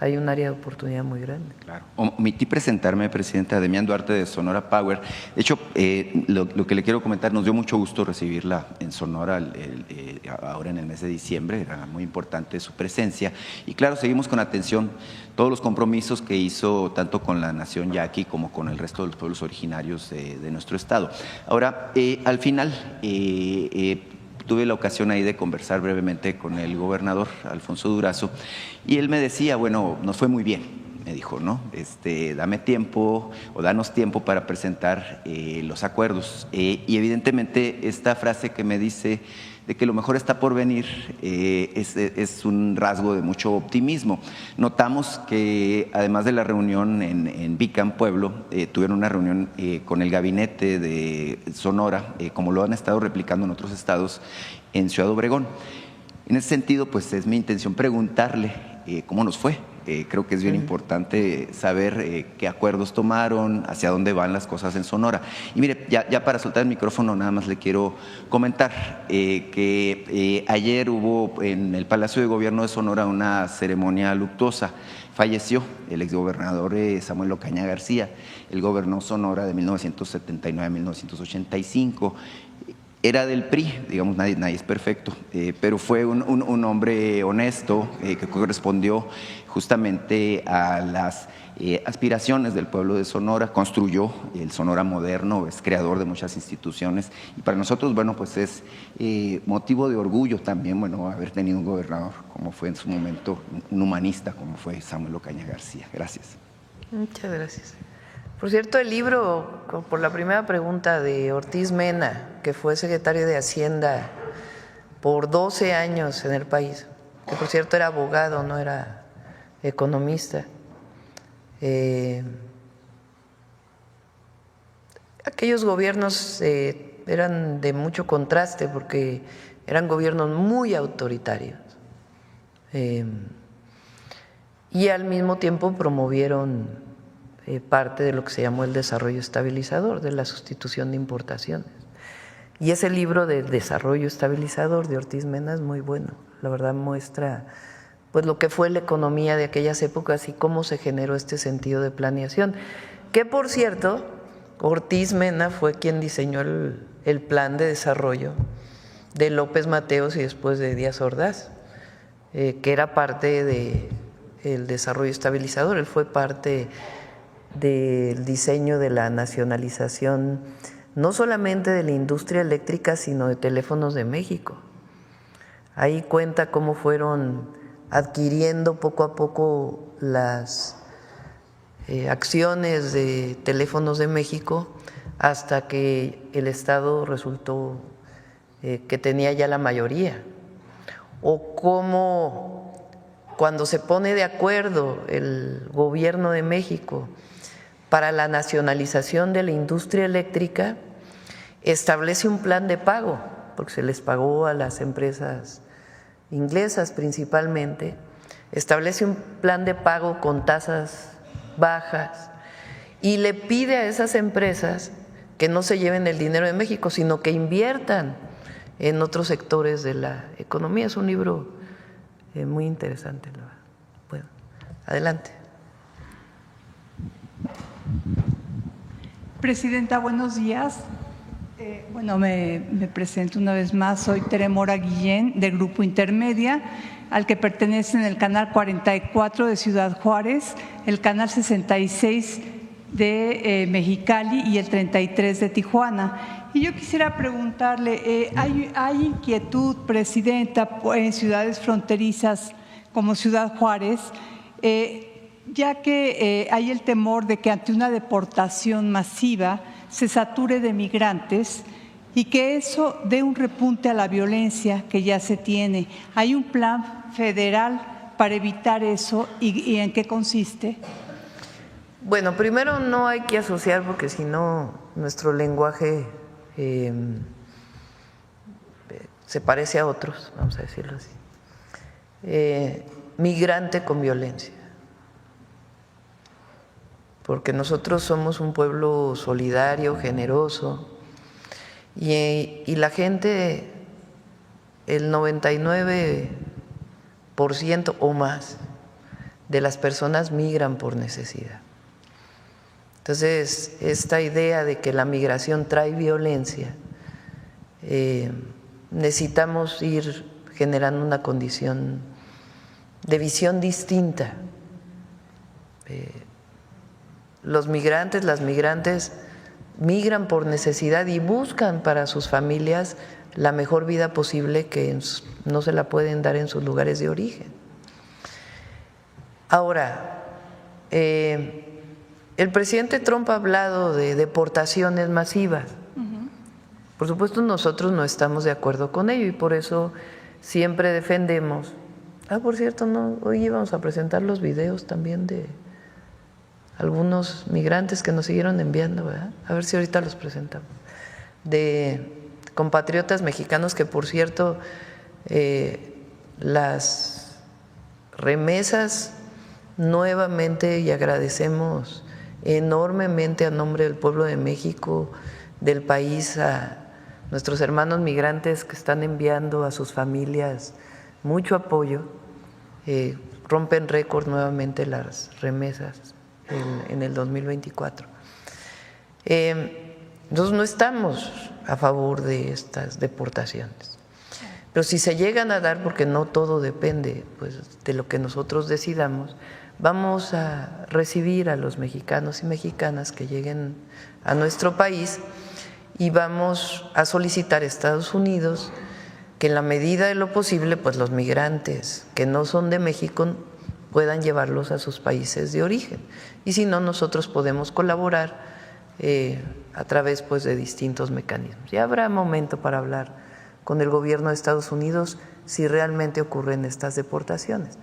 hay un área de oportunidad muy grande. Claro. Omití presentarme, presidenta, Demián Duarte de Sonora Power. De hecho, lo que le quiero comentar, nos dio mucho gusto recibirla en Sonora ahora en el mes de diciembre, era muy importante su presencia. Y claro, seguimos con atención todos los compromisos que hizo tanto con la Nación Yaqui como con el resto de los pueblos originarios de nuestro estado. Ahora, al final, tuve la ocasión ahí de conversar brevemente con el gobernador Alfonso Durazo y él me decía, bueno, nos fue muy bien, me dijo, ¿no? Dame tiempo o danos tiempo para presentar los acuerdos. Y evidentemente esta frase que me dice de que lo mejor está por venir es un rasgo de mucho optimismo. Notamos que además de la reunión en Vicam, Pueblo, tuvieron una reunión con el gabinete de Sonora, como lo han estado replicando en otros estados, en Ciudad Obregón. En ese sentido, pues es mi intención preguntarle cómo nos fue. Creo que es bien importante saber qué acuerdos tomaron, hacia dónde van las cosas en Sonora. Y mire, ya para soltar el micrófono nada más le quiero comentar que ayer hubo en el Palacio de Gobierno de Sonora una ceremonia luctuosa. Falleció el exgobernador Samuel Ocaña García. Él gobernó Sonora de 1979 a 1985. Era del PRI, digamos, nadie es perfecto, pero fue un hombre honesto que correspondió justamente a las aspiraciones del pueblo de Sonora, construyó el Sonora moderno, es creador de muchas instituciones y para nosotros, bueno, pues es motivo de orgullo también, bueno, haber tenido un gobernador como fue en su momento, un humanista como fue Samuel Ocaña García. Gracias. Muchas gracias. Por cierto, el libro, por la primera pregunta de Ortiz Mena, que fue secretario de Hacienda por 12 años en el país, que por cierto era abogado, no era economista. Aquellos gobiernos eran de mucho contraste porque eran gobiernos muy autoritarios y al mismo tiempo promovieron parte de lo que se llamó el desarrollo estabilizador, de la sustitución de importaciones. Y ese libro del desarrollo estabilizador de Ortiz Mena es muy bueno, la verdad muestra pues lo que fue la economía de aquellas épocas y cómo se generó este sentido de planeación, que por cierto, Ortiz Mena fue quien diseñó el plan de desarrollo de López Mateos y después de Díaz Ordaz, que era parte del desarrollo estabilizador, él fue parte del diseño de la nacionalización no solamente de la industria eléctrica, sino de Teléfonos de México. Ahí cuenta cómo fueron adquiriendo poco a poco las acciones de Teléfonos de México hasta que el Estado resultó que tenía ya la mayoría. O cómo cuando se pone de acuerdo el gobierno de México para la nacionalización de la industria eléctrica, establece un plan de pago, porque se les pagó a las empresas inglesas principalmente, establece un plan de pago con tasas bajas y le pide a esas empresas que no se lleven el dinero de México, sino que inviertan en otros sectores de la economía. Es un libro muy interesante, la verdad. Bueno, adelante. Presidenta, buenos días. Bueno, me presento una vez más. Soy Tere Mora Guillén, de Grupo Intermedia, al que pertenecen el canal 44 de Ciudad Juárez, el canal 66 de Mexicali y el 33 de Tijuana. Y yo quisiera preguntarle, ¿hay inquietud, Presidenta, en ciudades fronterizas como Ciudad Juárez, ya que hay el temor de que ante una deportación masiva se sature de migrantes y que eso dé un repunte a la violencia que ya se tiene? ¿Hay un plan federal para evitar eso y en qué consiste? Bueno, primero no hay que asociar porque si no nuestro lenguaje se parece a otros, vamos a decirlo así. Migrante con violencia. Porque nosotros somos un pueblo solidario, generoso, y la gente, el 99% o más de las personas migran por necesidad. Entonces, esta idea de que la migración trae violencia, necesitamos ir generando una condición de visión distinta. Los migrantes, las migrantes migran por necesidad y buscan para sus familias la mejor vida posible que no se la pueden dar en sus lugares de origen. Ahora, el presidente Trump ha hablado de deportaciones masivas. Por supuesto, nosotros no estamos de acuerdo con ello y por eso siempre defendemos. Por cierto, hoy íbamos a presentar los videos también de algunos migrantes que nos siguieron enviando, ¿verdad? A ver si ahorita los presentamos. De compatriotas mexicanos que, por cierto, las remesas nuevamente, y agradecemos enormemente a nombre del pueblo de México, del país, a nuestros hermanos migrantes que están enviando a sus familias mucho apoyo. Rompen récord nuevamente las remesas en el 2024. Entonces no estamos a favor de estas deportaciones. Pero si se llegan a dar, porque no todo depende pues, de lo que nosotros decidamos, vamos a recibir a los mexicanos y mexicanas que lleguen a nuestro país y vamos a solicitar a Estados Unidos que en la medida de lo posible, pues los migrantes que no son de México puedan llevarlos a sus países de origen. Y si no, nosotros podemos colaborar a través pues, de distintos mecanismos. Ya habrá momento para hablar con el gobierno de Estados Unidos si realmente ocurren estas deportaciones.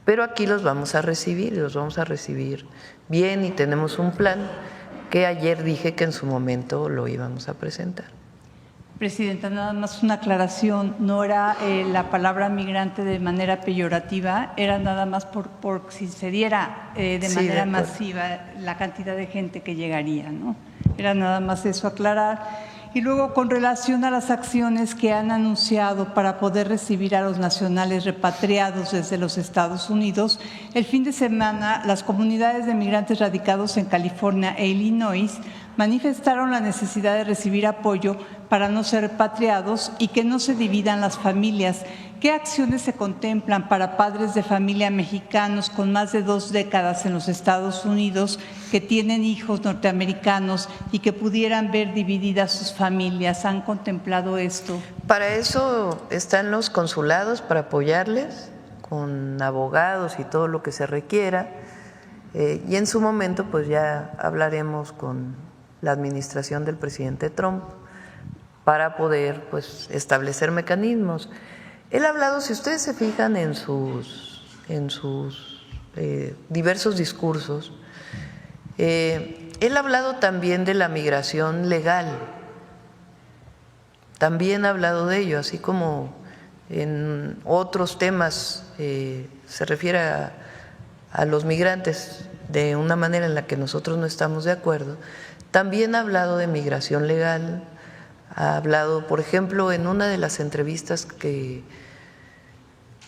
Pero aquí los vamos a recibir y los vamos a recibir bien y tenemos un plan que ayer dije que en su momento lo íbamos a presentar. Presidenta, nada más una aclaración, no era la palabra migrante de manera peyorativa, era nada más por si se diera de manera masiva la cantidad de gente que llegaría, ¿no? Era nada más eso aclarar. Y luego, con relación a las acciones que han anunciado para poder recibir a los nacionales repatriados desde los Estados Unidos, el fin de semana las comunidades de migrantes radicados en California e Illinois manifestaron la necesidad de recibir apoyo para no ser repatriados y que no se dividan las familias. ¿Qué acciones se contemplan para padres de familia mexicanos con más de 2 décadas en los Estados Unidos que tienen hijos norteamericanos y que pudieran ver divididas sus familias? ¿Han contemplado esto? Para eso están los consulados, para apoyarles con abogados y todo lo que se requiera. Y en su momento pues ya hablaremos con la administración del presidente Trump para poder pues establecer mecanismos. Él ha hablado, si ustedes se fijan en sus diversos discursos, él ha hablado también de la migración legal, también ha hablado de ello, así como en otros temas se refiere a los migrantes de una manera en la que nosotros no estamos de acuerdo. También ha hablado de migración legal, ha hablado, por ejemplo, en una de las entrevistas que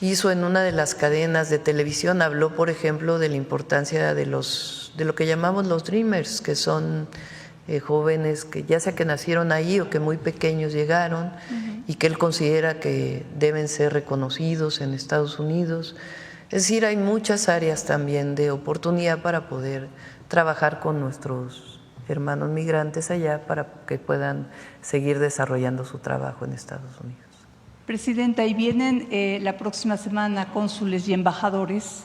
hizo en una de las cadenas de televisión, habló, por ejemplo, de la importancia de lo que llamamos los Dreamers, que son jóvenes que ya sea que nacieron ahí o que muy pequeños llegaron y que él considera que deben ser reconocidos en Estados Unidos. Es decir, hay muchas áreas también de oportunidad para poder trabajar con nuestros hermanos migrantes allá para que puedan seguir desarrollando su trabajo en Estados Unidos. Presidenta, y vienen la próxima semana cónsules y embajadores.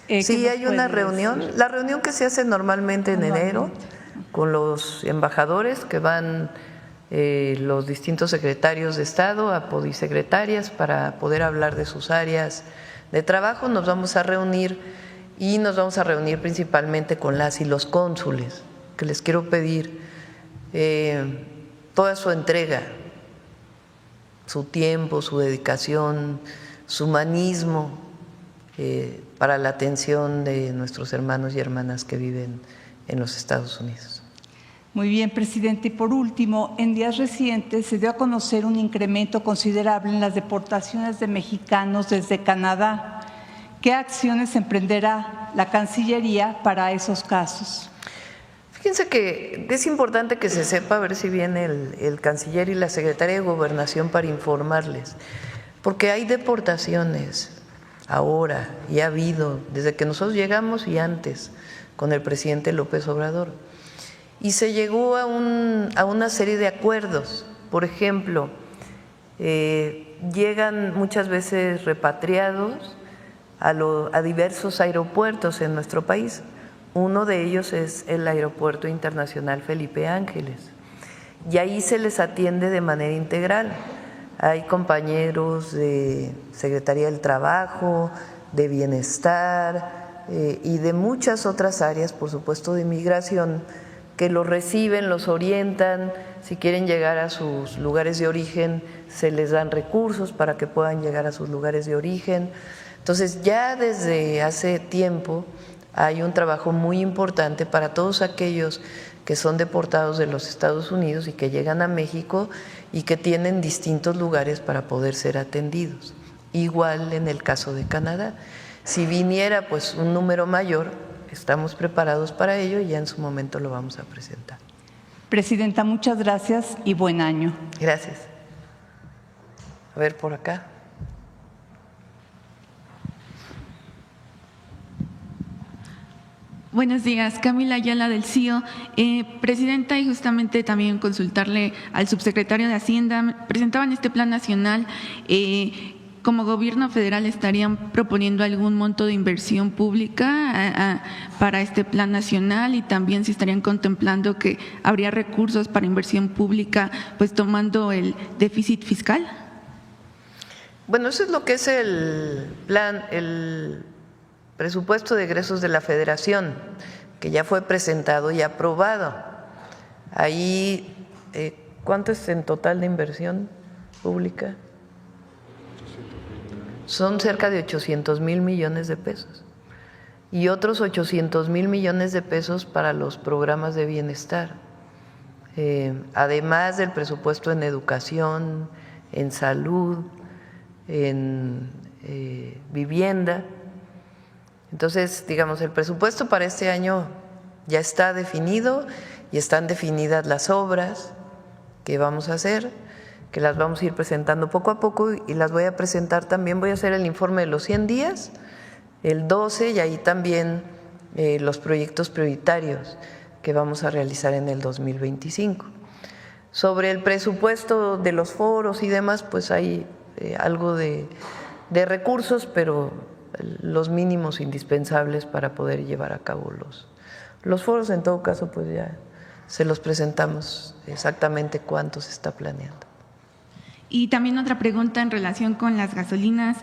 Sí, hay una reunión, la reunión que se hace normalmente en enero con los embajadores que van los distintos secretarios de Estado, apodisecretarias, para poder hablar de sus áreas de trabajo. Nos vamos a reunir y nos vamos a reunir principalmente con las y los cónsules, que les quiero pedir toda su entrega, su tiempo, su dedicación, su humanismo para la atención de nuestros hermanos y hermanas que viven en los Estados Unidos. Muy bien, presidente. Y por último, en días recientes se dio a conocer un incremento considerable en las deportaciones de mexicanos desde Canadá. ¿Qué acciones emprenderá la Cancillería para esos casos? Fíjense que es importante que se sepa, a ver si viene el canciller y la secretaria de Gobernación para informarles, porque hay deportaciones ahora y ha habido desde que nosotros llegamos y antes con el presidente López Obrador. Y se llegó a una serie de acuerdos. Por ejemplo, llegan muchas veces repatriados a diversos aeropuertos en nuestro país. Uno de ellos es el Aeropuerto Internacional Felipe Ángeles, y ahí se les atiende de manera integral. Hay compañeros de Secretaría del Trabajo, de Bienestar y de muchas otras áreas, por supuesto de Migración, que los reciben, los orientan. Si quieren llegar a sus lugares de origen, se les dan recursos para que puedan llegar a sus lugares de origen. Entonces, ya desde hace tiempo hay un trabajo muy importante para todos aquellos que son deportados de los Estados Unidos y que llegan a México y que tienen distintos lugares para poder ser atendidos. Igual en el caso de Canadá. Si viniera pues un número mayor, estamos preparados para ello y ya en su momento lo vamos a presentar. Presidenta, muchas gracias y buen año. Gracias. A ver, por acá. Buenos días, Camila Ayala del CIO. Presidenta, y justamente también consultarle al subsecretario de Hacienda, presentaban este plan nacional. Como gobierno federal, ¿estarían proponiendo algún monto de inversión pública para este plan nacional? Y también si estarían contemplando que habría recursos para inversión pública, pues tomando el déficit fiscal. Bueno, eso es lo que es el plan, el presupuesto de egresos de la Federación, que ya fue presentado y aprobado. Ahí, ¿cuánto es en total de inversión pública? Son cerca de 800,000 millones de pesos y otros 800,000 millones de pesos para los programas de bienestar, además del presupuesto en educación, en salud, en vivienda. Entonces, digamos, el presupuesto para este año ya está definido y están definidas las obras que vamos a hacer, que las vamos a ir presentando poco a poco y las voy a presentar también. Voy a hacer el informe de los 100 días, el 12, y ahí también los proyectos prioritarios que vamos a realizar en el 2025. Sobre el presupuesto de los foros y demás, pues hay algo de recursos, pero los mínimos indispensables para poder llevar a cabo los foros. En todo caso, pues ya se los presentamos exactamente cuánto se está planeando. Y también otra pregunta en relación con las gasolinas,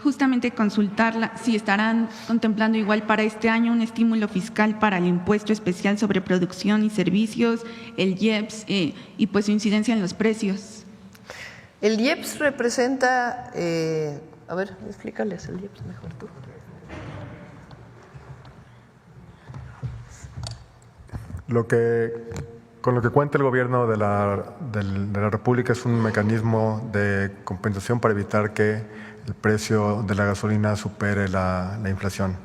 justamente consultarla si estarán contemplando igual para este año un estímulo fiscal para el impuesto especial sobre producción y servicios, el IEPS, y pues su incidencia en los precios. El IEPS representa, a ver, explícales el IEPS mejor tú. Con lo que cuenta el gobierno de la República es un mecanismo de compensación para evitar que el precio de la gasolina supere la inflación.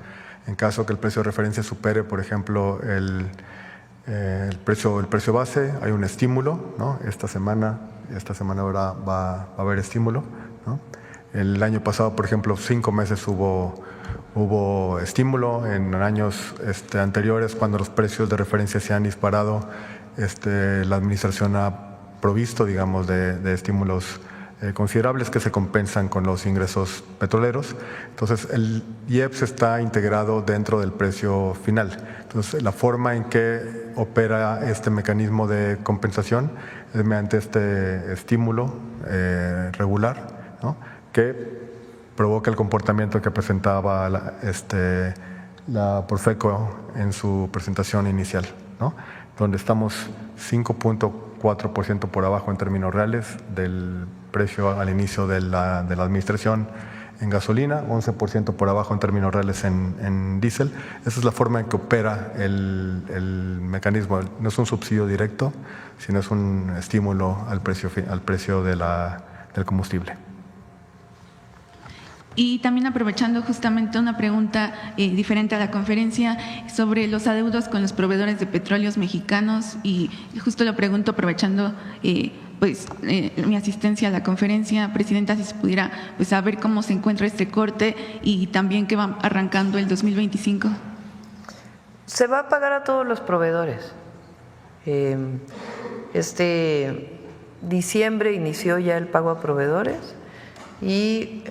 En caso que el precio de referencia supere, por ejemplo, el precio base, hay un estímulo, ¿no? Esta semana ahora va a haber estímulo, ¿no? El año pasado, por ejemplo, 5 meses hubo estímulo. En años anteriores, cuando los precios de referencia se han disparado, la administración ha provisto, digamos, de estímulos considerables que se compensan con los ingresos petroleros. Entonces, el IEPS está integrado dentro del precio final. Entonces, la forma en que opera este mecanismo de compensación es mediante este estímulo regular, ¿no?, que provoca el comportamiento que presentaba la Profeco en su presentación inicial, ¿no?, donde estamos 5.4% por abajo en términos reales del precio al inicio de la administración en gasolina, 11% por abajo en términos reales en diésel. Esa es la forma en que opera el mecanismo. No es un subsidio directo, sino es un estímulo al precio del combustible. Y también aprovechando justamente una pregunta diferente a la conferencia sobre los adeudos con los proveedores de petróleos mexicanos, y justo lo pregunto aprovechando mi asistencia a la conferencia, Presidenta, si se pudiera pues saber cómo se encuentra este corte y también que va arrancando el 2025. Se va a pagar a todos los proveedores. Diciembre inició ya el pago a proveedores y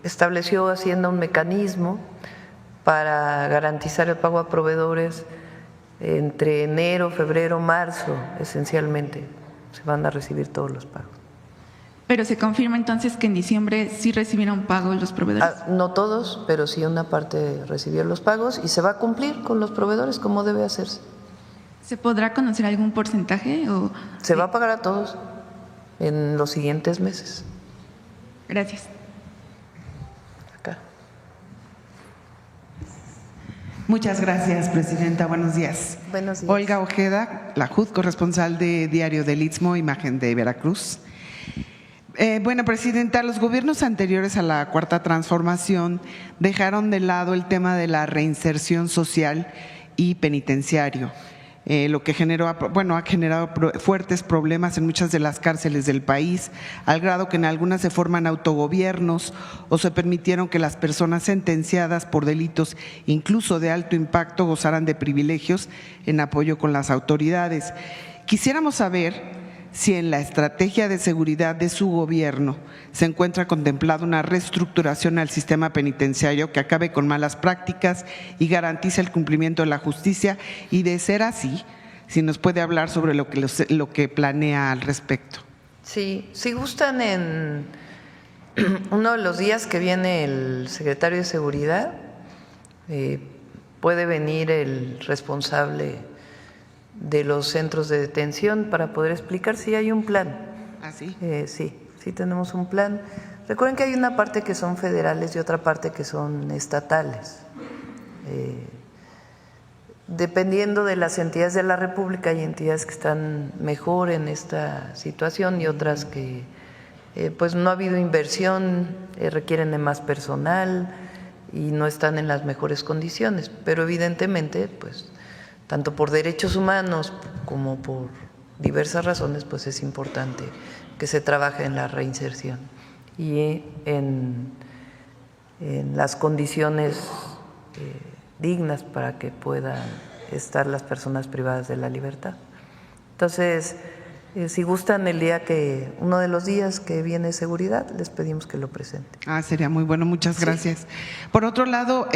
estableció Hacienda un mecanismo para garantizar el pago a proveedores entre enero, febrero, marzo, esencialmente. Se van a recibir todos los pagos. Pero se confirma entonces que en diciembre sí recibieron pago los proveedores. No todos, pero sí una parte recibió los pagos y se va a cumplir con los proveedores como debe hacerse. ¿Se podrá conocer algún porcentaje? Se va a pagar a todos en los siguientes meses. Gracias. Acá. Muchas gracias, Presidenta. Buenos días. Buenos días. Olga Ojeda, la JUD, corresponsal de Diario del Istmo, Imagen de Veracruz. Bueno, Presidenta, los gobiernos anteriores a la Cuarta Transformación dejaron de lado el tema de la reinserción social y penitenciario. lo que ha generado fuertes problemas en muchas de las cárceles del país, al grado que en algunas se forman autogobiernos o se permitieron que las personas sentenciadas por delitos incluso de alto impacto gozaran de privilegios en apoyo con las autoridades. Quisiéramos saber si en la estrategia de seguridad de su gobierno se encuentra contemplada una reestructuración al sistema penitenciario que acabe con malas prácticas y garantice el cumplimiento de la justicia, y de ser así, si nos puede hablar sobre lo que planea al respecto. Sí, si gustan, en uno de los días que viene el secretario de Seguridad, puede venir el responsable de los centros de detención para poder explicar si hay un plan. ¿Ah, sí? Sí tenemos un plan. Recuerden que hay una parte que son federales y otra parte que son estatales. Dependiendo de las entidades de la República, hay entidades que están mejor en esta situación y otras que pues no ha habido inversión, requieren de más personal y no están en las mejores condiciones, pero evidentemente pues tanto por derechos humanos como por diversas razones, pues es importante que se trabaje en la reinserción y en las condiciones dignas para que puedan estar las personas privadas de la libertad. Entonces, si gustan, uno de los días que viene seguridad, les pedimos que lo presente. Sería muy bueno, muchas gracias. Sí. Por otro lado,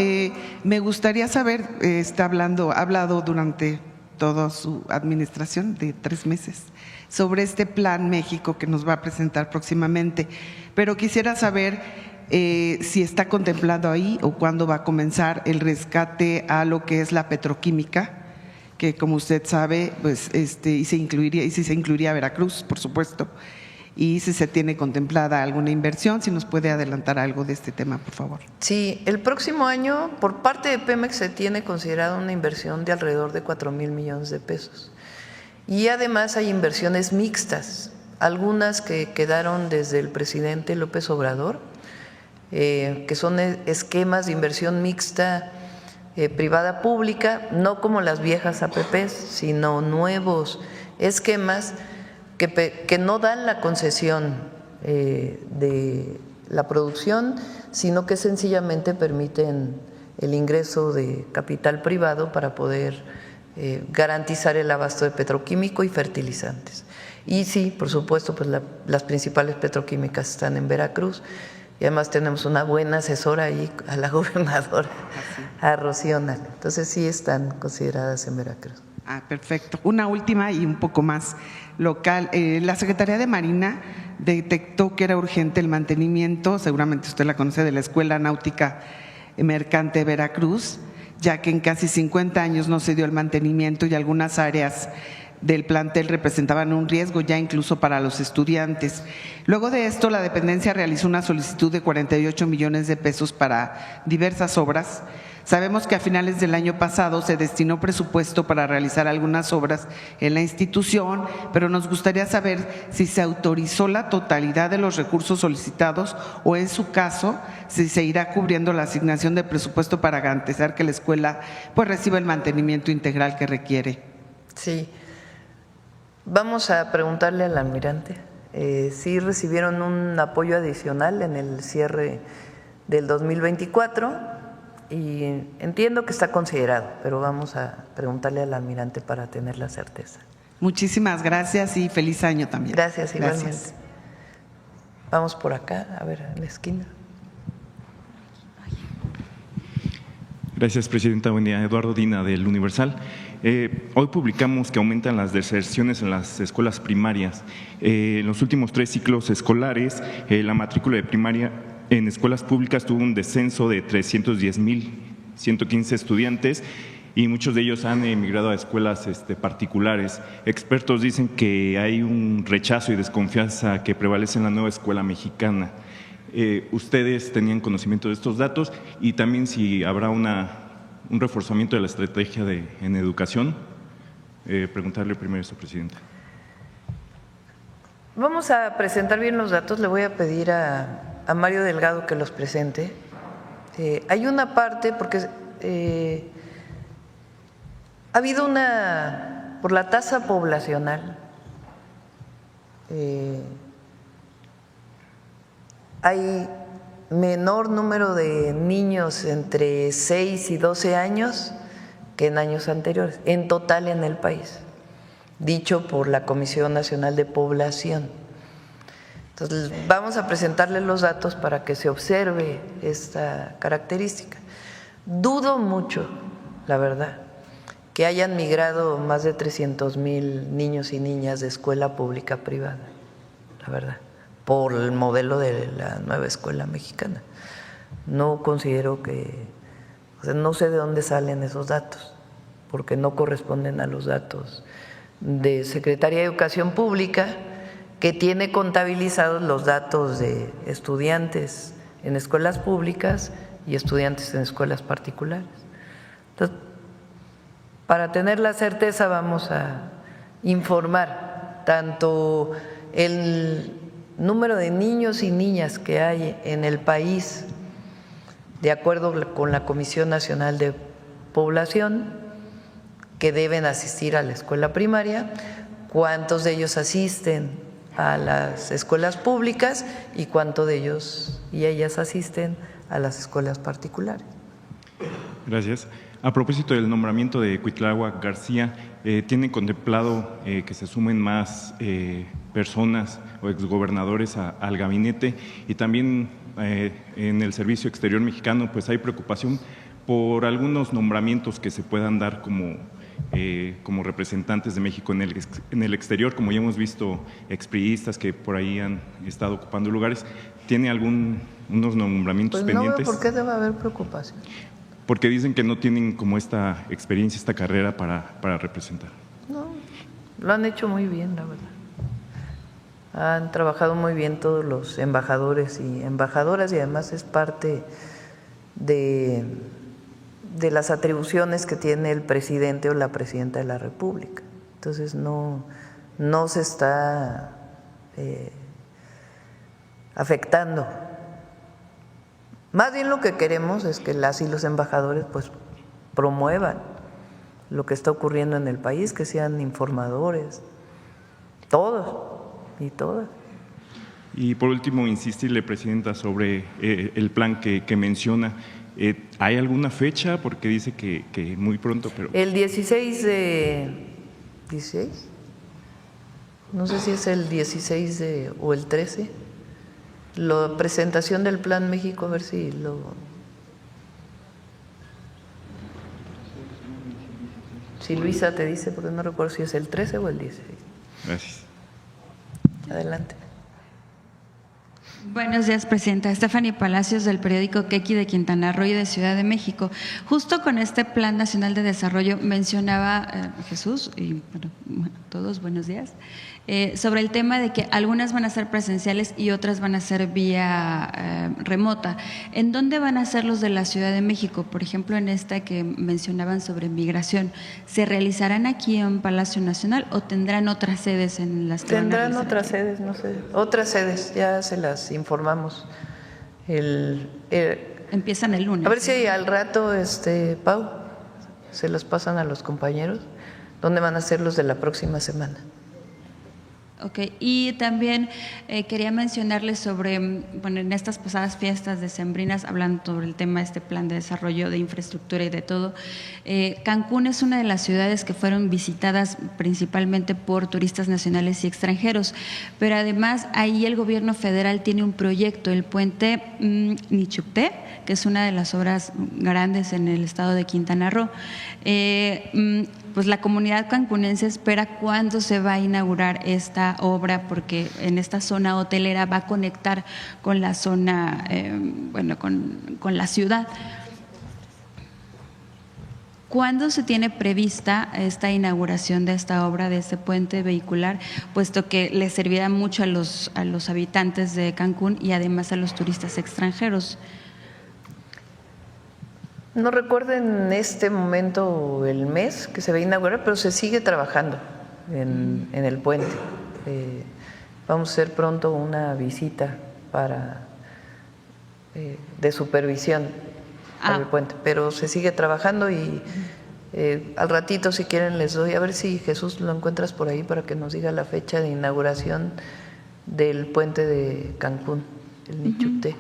me gustaría saber, ha hablado durante toda su administración de 3 meses sobre este Plan México que nos va a presentar próximamente, pero quisiera saber si está contemplado ahí o cuándo va a comenzar el rescate a lo que es la petroquímica, que como usted sabe, pues si se incluiría Veracruz, por supuesto, y si se tiene contemplada alguna inversión, si nos puede adelantar algo de este tema, por favor. Sí, el próximo año por parte de Pemex se tiene considerada una inversión de alrededor de 4,000 millones de pesos, y además hay inversiones mixtas, algunas que quedaron desde el presidente López Obrador, que son esquemas de inversión mixta privada pública, no como las viejas APPs, sino nuevos esquemas que no dan la concesión de la producción, sino que sencillamente permiten el ingreso de capital privado para poder garantizar el abasto de petroquímico y fertilizantes. Y sí, por supuesto, pues las principales petroquímicas están en Veracruz. Y además tenemos una buena asesora ahí, a la gobernadora, a Rocío Nale. Entonces sí están consideradas en Veracruz. Perfecto. Una última y un poco más local. La Secretaría de Marina detectó que era urgente el mantenimiento, seguramente usted la conoce, de la Escuela Náutica Mercante de Veracruz, ya que en casi 50 años no se dio el mantenimiento y algunas áreas del plantel representaban un riesgo ya incluso para los estudiantes. Luego de esto, la dependencia realizó una solicitud de 48 millones de pesos para diversas obras. Sabemos que a finales del año pasado se destinó presupuesto para realizar algunas obras en la institución, pero nos gustaría saber si se autorizó la totalidad de los recursos solicitados o, en su caso, si se irá cubriendo la asignación de presupuesto para garantizar que la escuela pues reciba el mantenimiento integral que requiere. Sí. Vamos a preguntarle al almirante si recibieron un apoyo adicional en el cierre del 2024 y entiendo que está considerado, pero vamos a preguntarle al almirante para tener la certeza. Muchísimas gracias y feliz año también. Gracias, igualmente. Vamos por acá, a ver, en la esquina. Gracias, presidenta. Buen día. Eduardo Dina, del Universal. Hoy publicamos que aumentan las deserciones en las escuelas primarias. En los últimos 3 ciclos escolares, la matrícula de primaria en escuelas públicas tuvo un descenso de 310,115 estudiantes y muchos de ellos han emigrado a escuelas particulares. Expertos dicen que hay un rechazo y desconfianza que prevalece en la nueva escuela mexicana. ¿Ustedes tenían conocimiento de estos datos? Y también si habrá un reforzamiento de la estrategia en educación. Preguntarle primero esto, presidenta. Vamos a presentar bien los datos. Le voy a pedir a Mario Delgado que los presente. Hay una parte, porque ha habido una por la tasa poblacional. Hay menor número de niños entre 6 y 12 años que en años anteriores, en total en el país, dicho por la Comisión Nacional de Población. Entonces, vamos a presentarles los datos para que se observe esta característica. Dudo mucho, la verdad, que hayan migrado más de 300,000 niños y niñas de escuela pública a privada, la verdad, por el modelo de la nueva escuela mexicana. No considero que, o sea, no sé de dónde salen esos datos, porque no corresponden a los datos de Secretaría de Educación Pública, que tiene contabilizados los datos de estudiantes en escuelas públicas y estudiantes en escuelas particulares. Entonces, para tener la certeza vamos a informar tanto el número de niños y niñas que hay en el país, de acuerdo con la Comisión Nacional de Población, que deben asistir a la escuela primaria, cuántos de ellos asisten a las escuelas públicas y cuántos de ellos y ellas asisten a las escuelas particulares. Gracias. A propósito del nombramiento de Cuitláhuac García, ¿tienen contemplado que se sumen más personas o exgobernadores al gabinete? Y también en el Servicio Exterior Mexicano, pues hay preocupación por algunos nombramientos que se puedan dar como representantes de México en el exterior, como ya hemos visto expriistas que por ahí han estado ocupando lugares. ¿Tiene unos nombramientos pues pendientes? No, ¿por qué debe haber preocupación? Porque dicen que no tienen como esta experiencia, esta carrera para representar. No, lo han hecho muy bien, la verdad. Han trabajado muy bien todos los embajadores y embajadoras y además es parte de las atribuciones que tiene el presidente o la presidenta de la República. Entonces no se está afectando. Más bien lo que queremos es que las y los embajadores pues promuevan lo que está ocurriendo en el país, que sean informadores, todos y todas. Y por último, insistirle, Presidenta, sobre el plan que menciona. ¿Hay alguna fecha? Porque dice que muy pronto, pero… El 16 de… ¿16? No sé si es el 16 o el 13. La presentación del Plan México, a ver si lo… Si Luisa te dice, porque no recuerdo si es el 13 o el 16. Gracias. Adelante. Buenos días, Presidenta. Stephanie Palacios, del periódico Quequi de Quintana Roo y de Ciudad de México. Justo con este Plan Nacional de Desarrollo mencionaba Jesús, y bueno, todos, buenos días, sobre el tema de que algunas van a ser presenciales y otras van a ser vía remota. ¿En dónde van a ser los de la Ciudad de México? Por ejemplo, en esta que mencionaban sobre migración, ¿se realizarán aquí en Palacio Nacional o tendrán otras sedes en las que Tendrán van a otras aquí? sedes, no sé, otras sedes, ya se las informamos. Empiezan el lunes. A ver si al rato, Pau, se los pasan a los compañeros, ¿dónde van a ser los de la próxima semana? Ok, y también quería mencionarles sobre, bueno, en estas pasadas fiestas decembrinas, hablando sobre el tema de este plan de desarrollo de infraestructura y de todo, Cancún es una de las ciudades que fueron visitadas principalmente por turistas nacionales y extranjeros, pero además ahí el gobierno federal tiene un proyecto, el puente Nichupté, que es una de las obras grandes en el estado de Quintana Roo. Pues la comunidad cancunense espera cuándo se va a inaugurar esta obra, porque en esta zona hotelera va a conectar con la zona, con la ciudad. ¿Cuándo se tiene prevista esta inauguración de esta obra, de este puente vehicular, puesto que le servirá mucho a los habitantes de Cancún y además a los turistas extranjeros? No recuerdo en este momento el mes que se va a inaugurar, pero se sigue trabajando en el puente. Vamos a hacer pronto una visita de supervisión al puente, pero se sigue trabajando y Al ratito, si quieren, les doy, a ver si Jesús lo encuentras por ahí para que nos diga la fecha de inauguración del puente de Cancún, el Nichupté.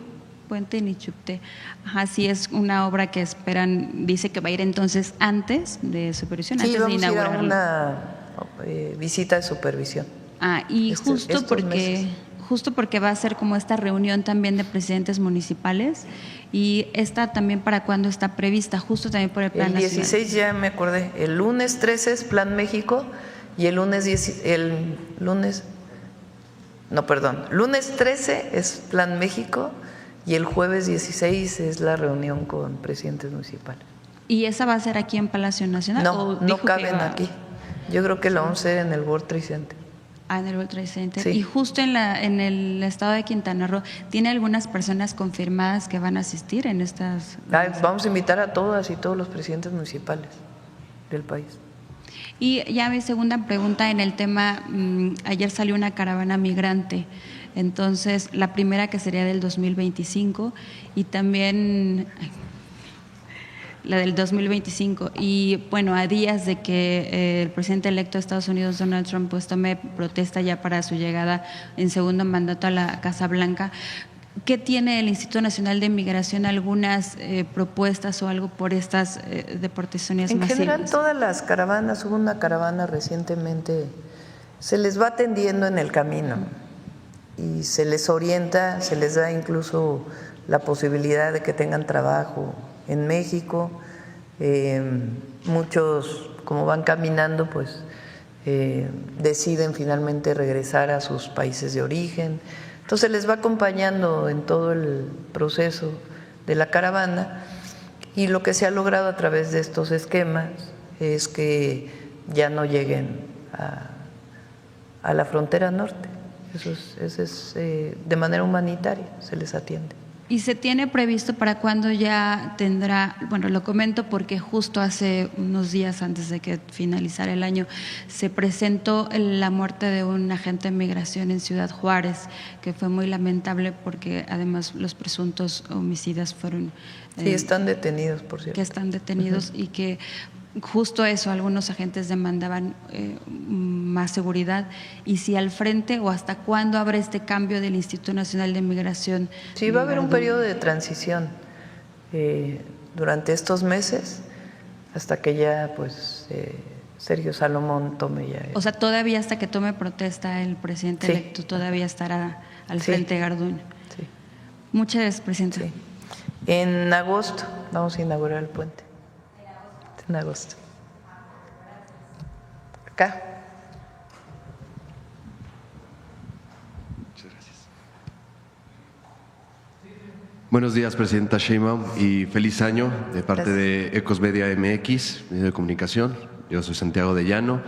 Puente Nichupté. Ajá, sí, es una obra que esperan, dice que va a ir entonces antes de supervisión, Sí, antes de vamos a ir a inaugurarlo. una visita de supervisión. Y estos meses. justo porque va a ser como esta reunión también de presidentes municipales, y esta también para cuándo está prevista, justo también por el plan El nacional. 16 ya me acordé, el lunes 13 es Plan México y lunes 13 es Plan México y el jueves 16 es la reunión con presidentes municipales. ¿Y esa va a ser aquí en Palacio Nacional? No, ¿O no dijo que caben iba- aquí. Yo creo que lo vamos a hacer en el World Trade Center. En el World Trade Center. Sí. Y justo en el estado de Quintana Roo, ¿tiene algunas personas confirmadas que van a asistir en estas? Vamos a invitar a todas y todos los presidentes municipales del país. Y ya mi segunda pregunta en el tema, ayer salió una caravana migrante, entonces la primera que sería del 2025 y también la del 2025, y bueno, a días de que el presidente electo de Estados Unidos, Donald Trump, pues tome protesta ya para su llegada en segundo mandato a la Casa Blanca, ¿qué tiene el Instituto Nacional de Migración? ¿Algunas propuestas o algo por estas deportaciones En masivas? general, todas las caravanas, hubo una caravana recientemente, se les va atendiendo en el camino y se les orienta, se les da incluso la posibilidad de que tengan trabajo en México. Muchos, como van caminando, pues deciden finalmente regresar a sus países de origen. Entonces les va acompañando en todo el proceso de la caravana, y lo que se ha logrado a través de estos esquemas es que ya no lleguen a la frontera norte. Eso es de manera humanitaria, se les atiende. ¿Y se tiene previsto para cuándo ya tendrá? Bueno, lo comento porque justo hace unos días antes de que finalizara el año se presentó la muerte de un agente de migración en Ciudad Juárez, que fue muy lamentable porque además los presuntos homicidas fueron… Sí, están detenidos, por cierto. Que están detenidos y que justo eso, algunos agentes demandaban más seguridad. Y si al frente o hasta cuándo habrá este cambio del Instituto Nacional de Migración. Sí, va a haber un periodo de transición durante estos meses hasta que ya pues Sergio Salomón tome ya. O sea, todavía hasta que tome protesta el presidente electo, todavía estará al frente de Garduño. Sí. Muchas gracias, presidenta. Sí. En agosto vamos a inaugurar el puente. En agosto. Acá. Muchas gracias. Buenos días, presidenta Sheinbaum, y feliz año de parte de Ecos Media MX, medio de comunicación. Yo soy Santiago de Llano.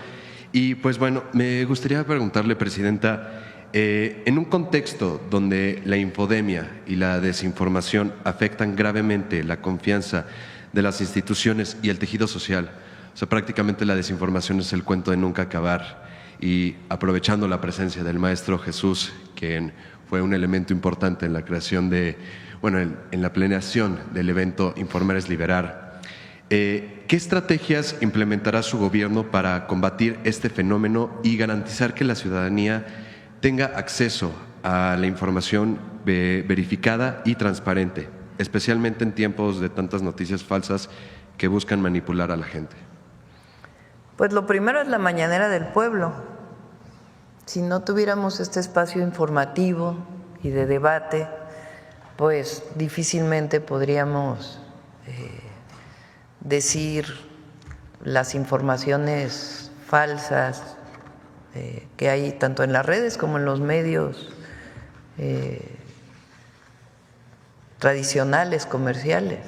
Y pues bueno, me gustaría preguntarle, presidenta, en un contexto donde la infodemia y la desinformación afectan gravemente la confianza de las instituciones y el tejido social, o sea, prácticamente la desinformación es el cuento de nunca acabar, y aprovechando la presencia del maestro Jesús, quien fue un elemento importante en la creación de, bueno, en la planeación del evento Informar es Liberar, ¿qué estrategias implementará su gobierno para combatir este fenómeno y garantizar que la ciudadanía tenga acceso a la información verificada y transparente, especialmente en tiempos de tantas noticias falsas que buscan manipular a la gente? Pues lo primero es la mañanera del pueblo. Si no tuviéramos este espacio informativo y de debate, pues difícilmente podríamos decir las informaciones falsas que hay tanto en las redes como en los medios tradicionales, comerciales.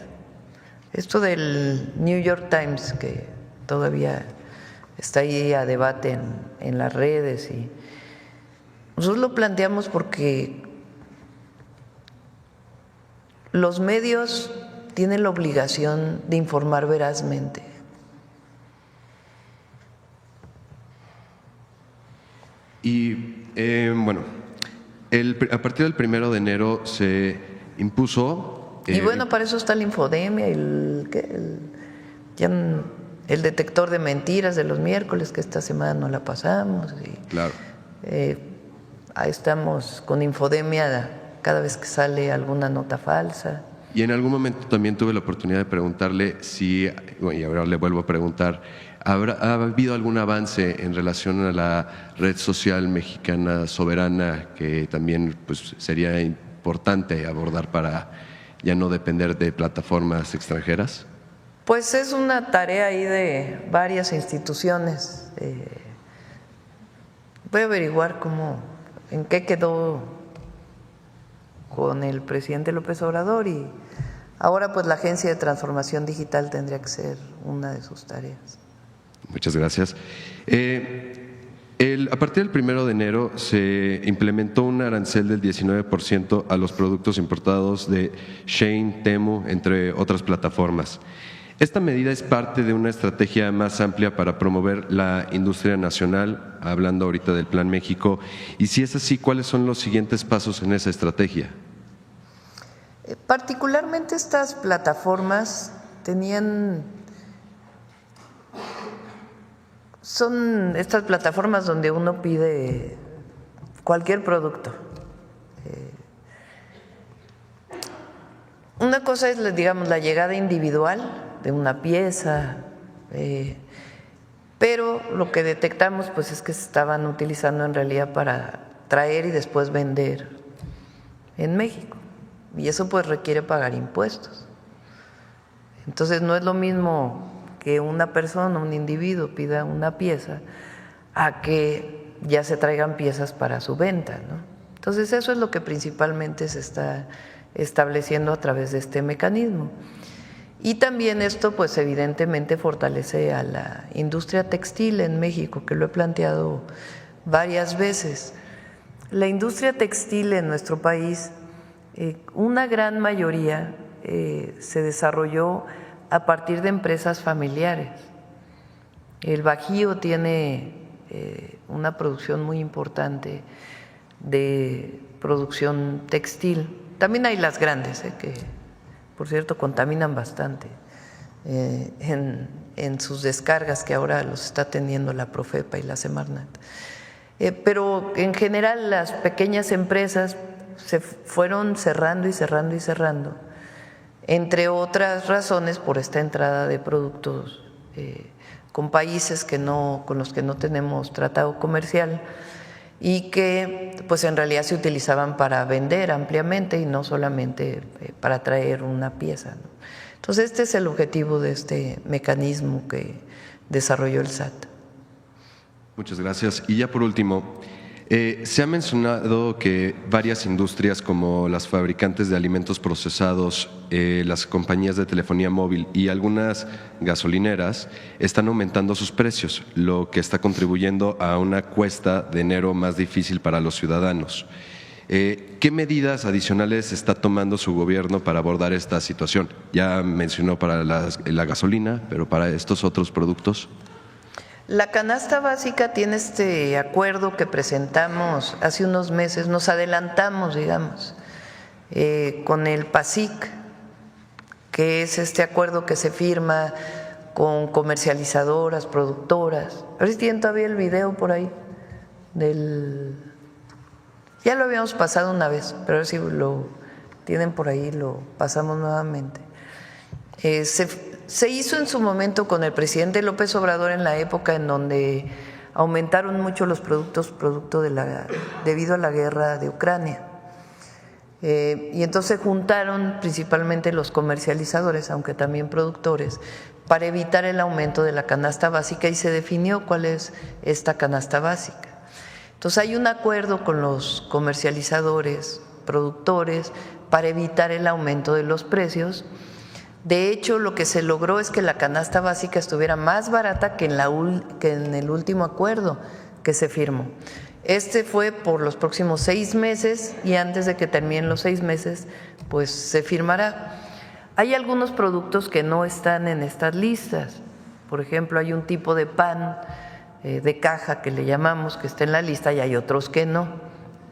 Esto del New York Times, que todavía está ahí a debate en las redes, y nosotros lo planteamos porque los medios tienen la obligación de informar verazmente. Y bueno, a partir del 1 de enero se impuso… Y bueno, para eso está la infodemia, el detector de mentiras de los miércoles, que esta semana no la pasamos. Y, Claro. Ahí estamos con infodemia cada vez que sale alguna nota falsa. Y en algún momento también tuve la oportunidad de preguntarle si, y ahora le vuelvo a preguntar, ¿ha habido algún avance en relación a la red social mexicana soberana que también pues, sería importante abordar para ya no depender de plataformas extranjeras? Pues es una tarea ahí de varias instituciones. Voy a averiguar en qué quedó con el presidente López Obrador, y ahora pues la Agencia de Transformación Digital tendría que ser una de sus tareas. Muchas gracias. A partir del 1 de enero se implementó un arancel del 19% a los productos importados de Shein, Temu, entre otras plataformas. Esta medida es parte de una estrategia más amplia para promover la industria nacional, hablando ahorita del Plan México, y si es así, ¿cuáles son los siguientes pasos en esa estrategia? Particularmente estas plataformas son estas plataformas donde uno pide cualquier producto. Una cosa es, digamos, la llegada individual de una pieza, pero lo que detectamos pues es que se estaban utilizando en realidad para traer y después vender en México, y eso pues requiere pagar impuestos. Entonces no es lo mismo que una persona, un individuo pida una pieza a que ya se traigan piezas para su venta, ¿no? Entonces eso es lo que principalmente se está estableciendo a través de este mecanismo. Y también esto pues evidentemente fortalece a la industria textil en México, que lo he planteado varias veces. La industria textil en nuestro país, una gran mayoría se desarrolló a partir de empresas familiares. El Bajío tiene una producción muy importante de producción textil. También hay las grandes, que por cierto contaminan bastante en sus descargas, que ahora los está teniendo la Profepa y la Semarnat. Pero en general las pequeñas empresas se fueron cerrando y cerrando y cerrando, entre otras razones por esta entrada de productos con países con los que no tenemos tratado comercial, y que pues en realidad se utilizaban para vender ampliamente y no solamente para traer una pieza, ¿no? Entonces este es el objetivo de este mecanismo que desarrolló el SAT. Muchas gracias. Y ya por último, se ha mencionado que varias industrias como las fabricantes de alimentos procesados, las compañías de telefonía móvil y algunas gasolineras están aumentando sus precios, lo que está contribuyendo a una cuesta de enero más difícil para los ciudadanos. ¿Qué medidas adicionales está tomando su gobierno para abordar esta situación? Ya mencionó para la gasolina, pero para estos otros productos. La canasta básica tiene este acuerdo que presentamos hace unos meses, nos adelantamos, digamos, con el PASIC, que es este acuerdo que se firma con comercializadoras, productoras. A ver si tienen todavía el video por ahí ya lo habíamos pasado una vez, pero a ver si lo tienen por ahí, lo pasamos nuevamente. Se hizo en su momento con el presidente López Obrador en la época en donde aumentaron mucho los productos debido a la guerra de Ucrania. Y entonces se juntaron principalmente los comercializadores, aunque también productores, para evitar el aumento de la canasta básica, y se definió cuál es esta canasta básica. Entonces hay un acuerdo con los comercializadores, productores, para evitar el aumento de los precios. De hecho, lo que se logró es que la canasta básica estuviera más barata que en el último acuerdo que se firmó. Este fue por los próximos 6 meses, y antes de que terminen los 6 meses, pues se firmará. Hay algunos productos que no están en estas listas. Por ejemplo, hay un tipo de pan de caja que le llamamos, que está en la lista, y hay otros que no.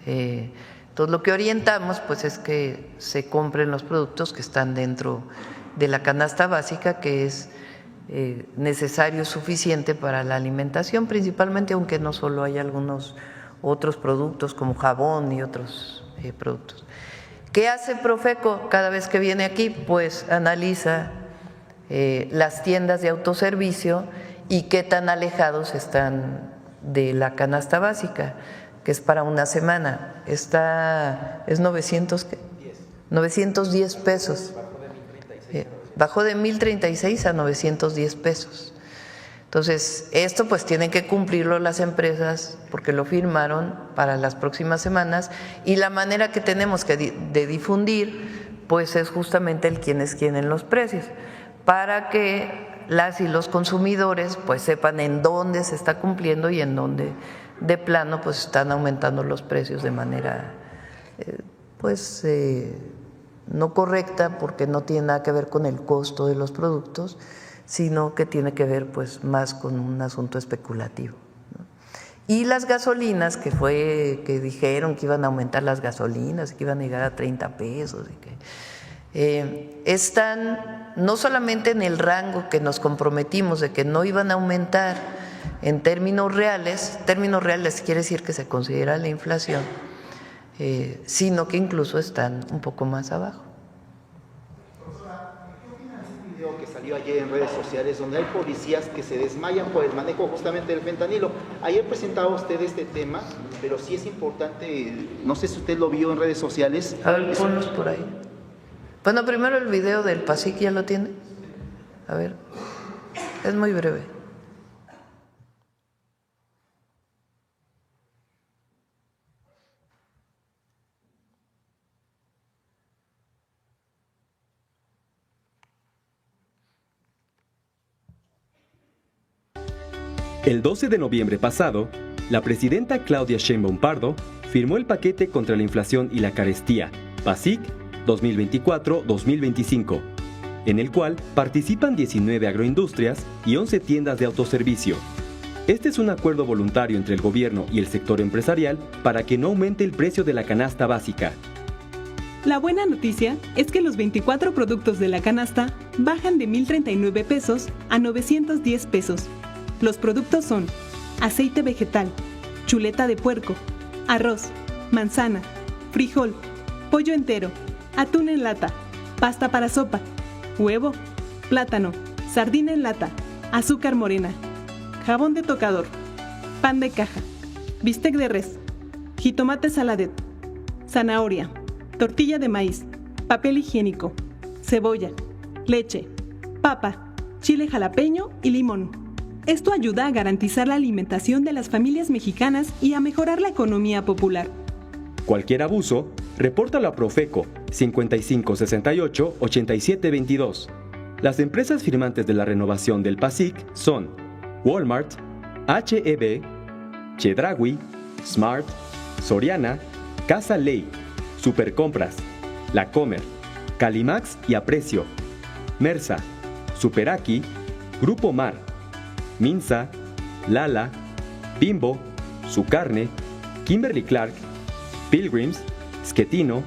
Entonces lo que orientamos pues es que se compren los productos que están dentro de la canasta básica, que es necesario, suficiente para la alimentación, principalmente, aunque no solo hay algunos otros productos como jabón y otros productos. ¿Qué hace Profeco cada vez que viene aquí? Pues analiza las tiendas de autoservicio y qué tan alejados están de la canasta básica, que es para una semana. Es 910 pesos. Bajó de 1,036 a 910 pesos. Entonces, esto pues tienen que cumplirlo las empresas porque lo firmaron para las próximas semanas, y la manera que tenemos de difundir pues es justamente el quién es quién en los precios, para que las y los consumidores pues sepan en dónde se está cumpliendo y en dónde de plano pues están aumentando los precios de manera no correcta, porque no tiene nada que ver con el costo de los productos, sino que tiene que ver pues más con un asunto especulativo, ¿no? Y las gasolinas, que dijeron que iban a aumentar las gasolinas, que iban a llegar a 30 pesos, y que están no solamente en el rango que nos comprometimos de que no iban a aumentar en términos reales quiere decir que se considera la inflación, sino que incluso están un poco más abajo. Que salió ayer en redes sociales, donde hay policías que se desmayan por el manejo justamente del fentanilo. Ayer presentaba usted este tema, pero sí es importante, no sé si usted lo vio en redes sociales. A ver, ponlos por ahí. Bueno, primero el video del PASIC, ¿ya lo tiene? A ver, es muy breve. El 12 de noviembre pasado, la presidenta Claudia Sheinbaum Pardo firmó el paquete contra la inflación y la carestía, PASIC 2024-2025, en el cual participan 19 agroindustrias y 11 tiendas de autoservicio. Este es un acuerdo voluntario entre el gobierno y el sector empresarial para que no aumente el precio de la canasta básica. La buena noticia es que los 24 productos de la canasta bajan de 1,039 pesos a 910 pesos. Los productos son aceite vegetal, chuleta de puerco, arroz, manzana, frijol, pollo entero, atún en lata, pasta para sopa, huevo, plátano, sardina en lata, azúcar morena, jabón de tocador, pan de caja, bistec de res, jitomate saladet, zanahoria, tortilla de maíz, papel higiénico, cebolla, leche, papa, chile jalapeño y limón. Esto ayuda a garantizar la alimentación de las familias mexicanas y a mejorar la economía popular. Cualquier abuso, repórtalo a Profeco 5568-8722. Las empresas firmantes de la renovación del PASIC son Walmart, H-E-B, Chedraui, Smart, Soriana, Casa Ley, Supercompras, La Comer, Calimax y Aprecio, Mersa, Superaki, Grupo Mar, Minsa, Lala, Bimbo, Su Carne, Kimberly Clark, Pilgrims, Schettino,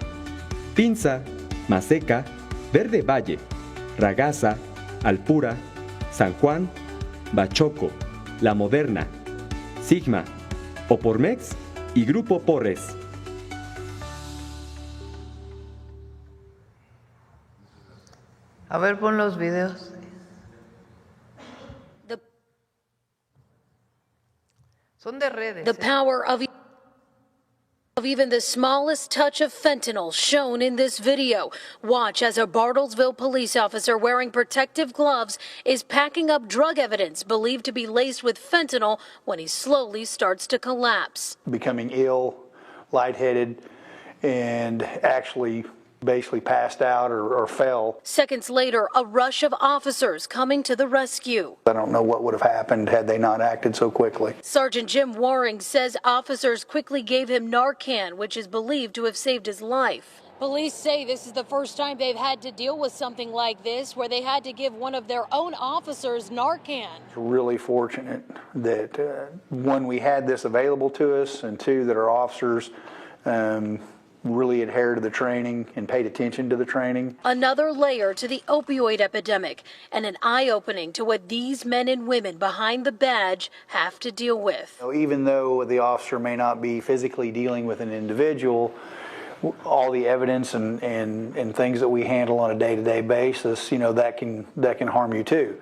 Pinza, Maseca, Verde Valle, Ragazza, Alpura, San Juan, Bachoco, La Moderna, Sigma, Opormex y Grupo Porres. A ver, pon los videos. Son de redes. The power of even the smallest touch of fentanyl shown in this video. Watch as a Bartlesville police officer wearing protective gloves is packing up drug evidence believed to be laced with fentanyl when he slowly starts to collapse. Becoming ill, lightheaded, and actually basically passed out or fell. Seconds later, a rush of officers coming to the rescue. I don't know what would have happened had they not acted so quickly. Sergeant Jim Waring says officers quickly gave him Narcan, which is believed to have saved his life. Police say this is the first time they've had to deal with something like this, where they had to give one of their own officers Narcan. Really fortunate that one, we had this available to us, and two, that our officers really adhered to the training and paid attention to the training. Another layer to the opioid epidemic and an eye-opening to what these men and women behind the badge have to deal with. Even though the officer may not be physically dealing with an individual, all the evidence and things that we handle on a day-to-day basis, that can harm you too.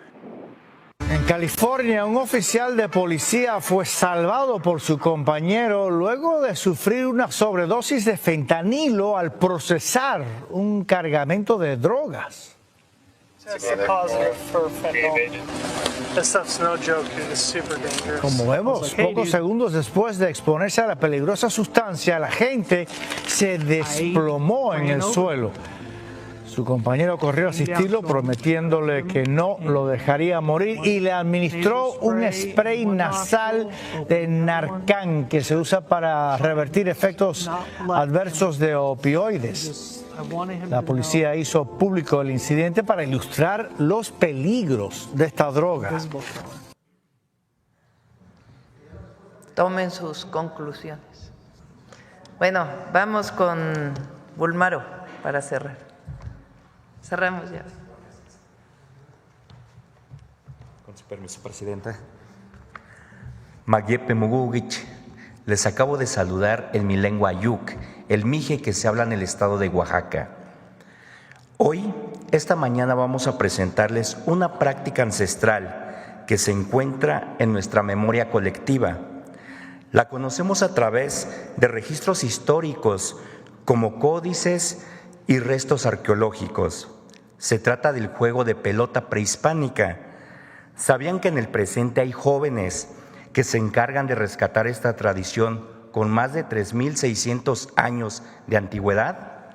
En California, un oficial de policía fue salvado por su compañero luego de sufrir una sobredosis de fentanilo al procesar un cargamento de drogas. Como vemos, pocos segundos después de exponerse a la peligrosa sustancia, la gente se desplomó en el suelo. Su compañero corrió a asistirlo prometiéndole que no lo dejaría morir y le administró un spray nasal de Narcan que se usa para revertir efectos adversos de opioides. La policía hizo público el incidente para ilustrar los peligros de esta droga. Tomen sus conclusiones. Bueno, vamos con Bulmaro para cerrar. Cerramos ya. Con su permiso, Presidenta. Magyepe Mugugich, les acabo de saludar en mi lengua ayuk, el mije que se habla en el estado de Oaxaca. Hoy, esta mañana, vamos a presentarles una práctica ancestral que se encuentra en nuestra memoria colectiva. La conocemos a través de registros históricos como códices y restos arqueológicos. Se trata del juego de pelota prehispánica. ¿Sabían que en el presente hay jóvenes que se encargan de rescatar esta tradición con más de 3.600 años de antigüedad?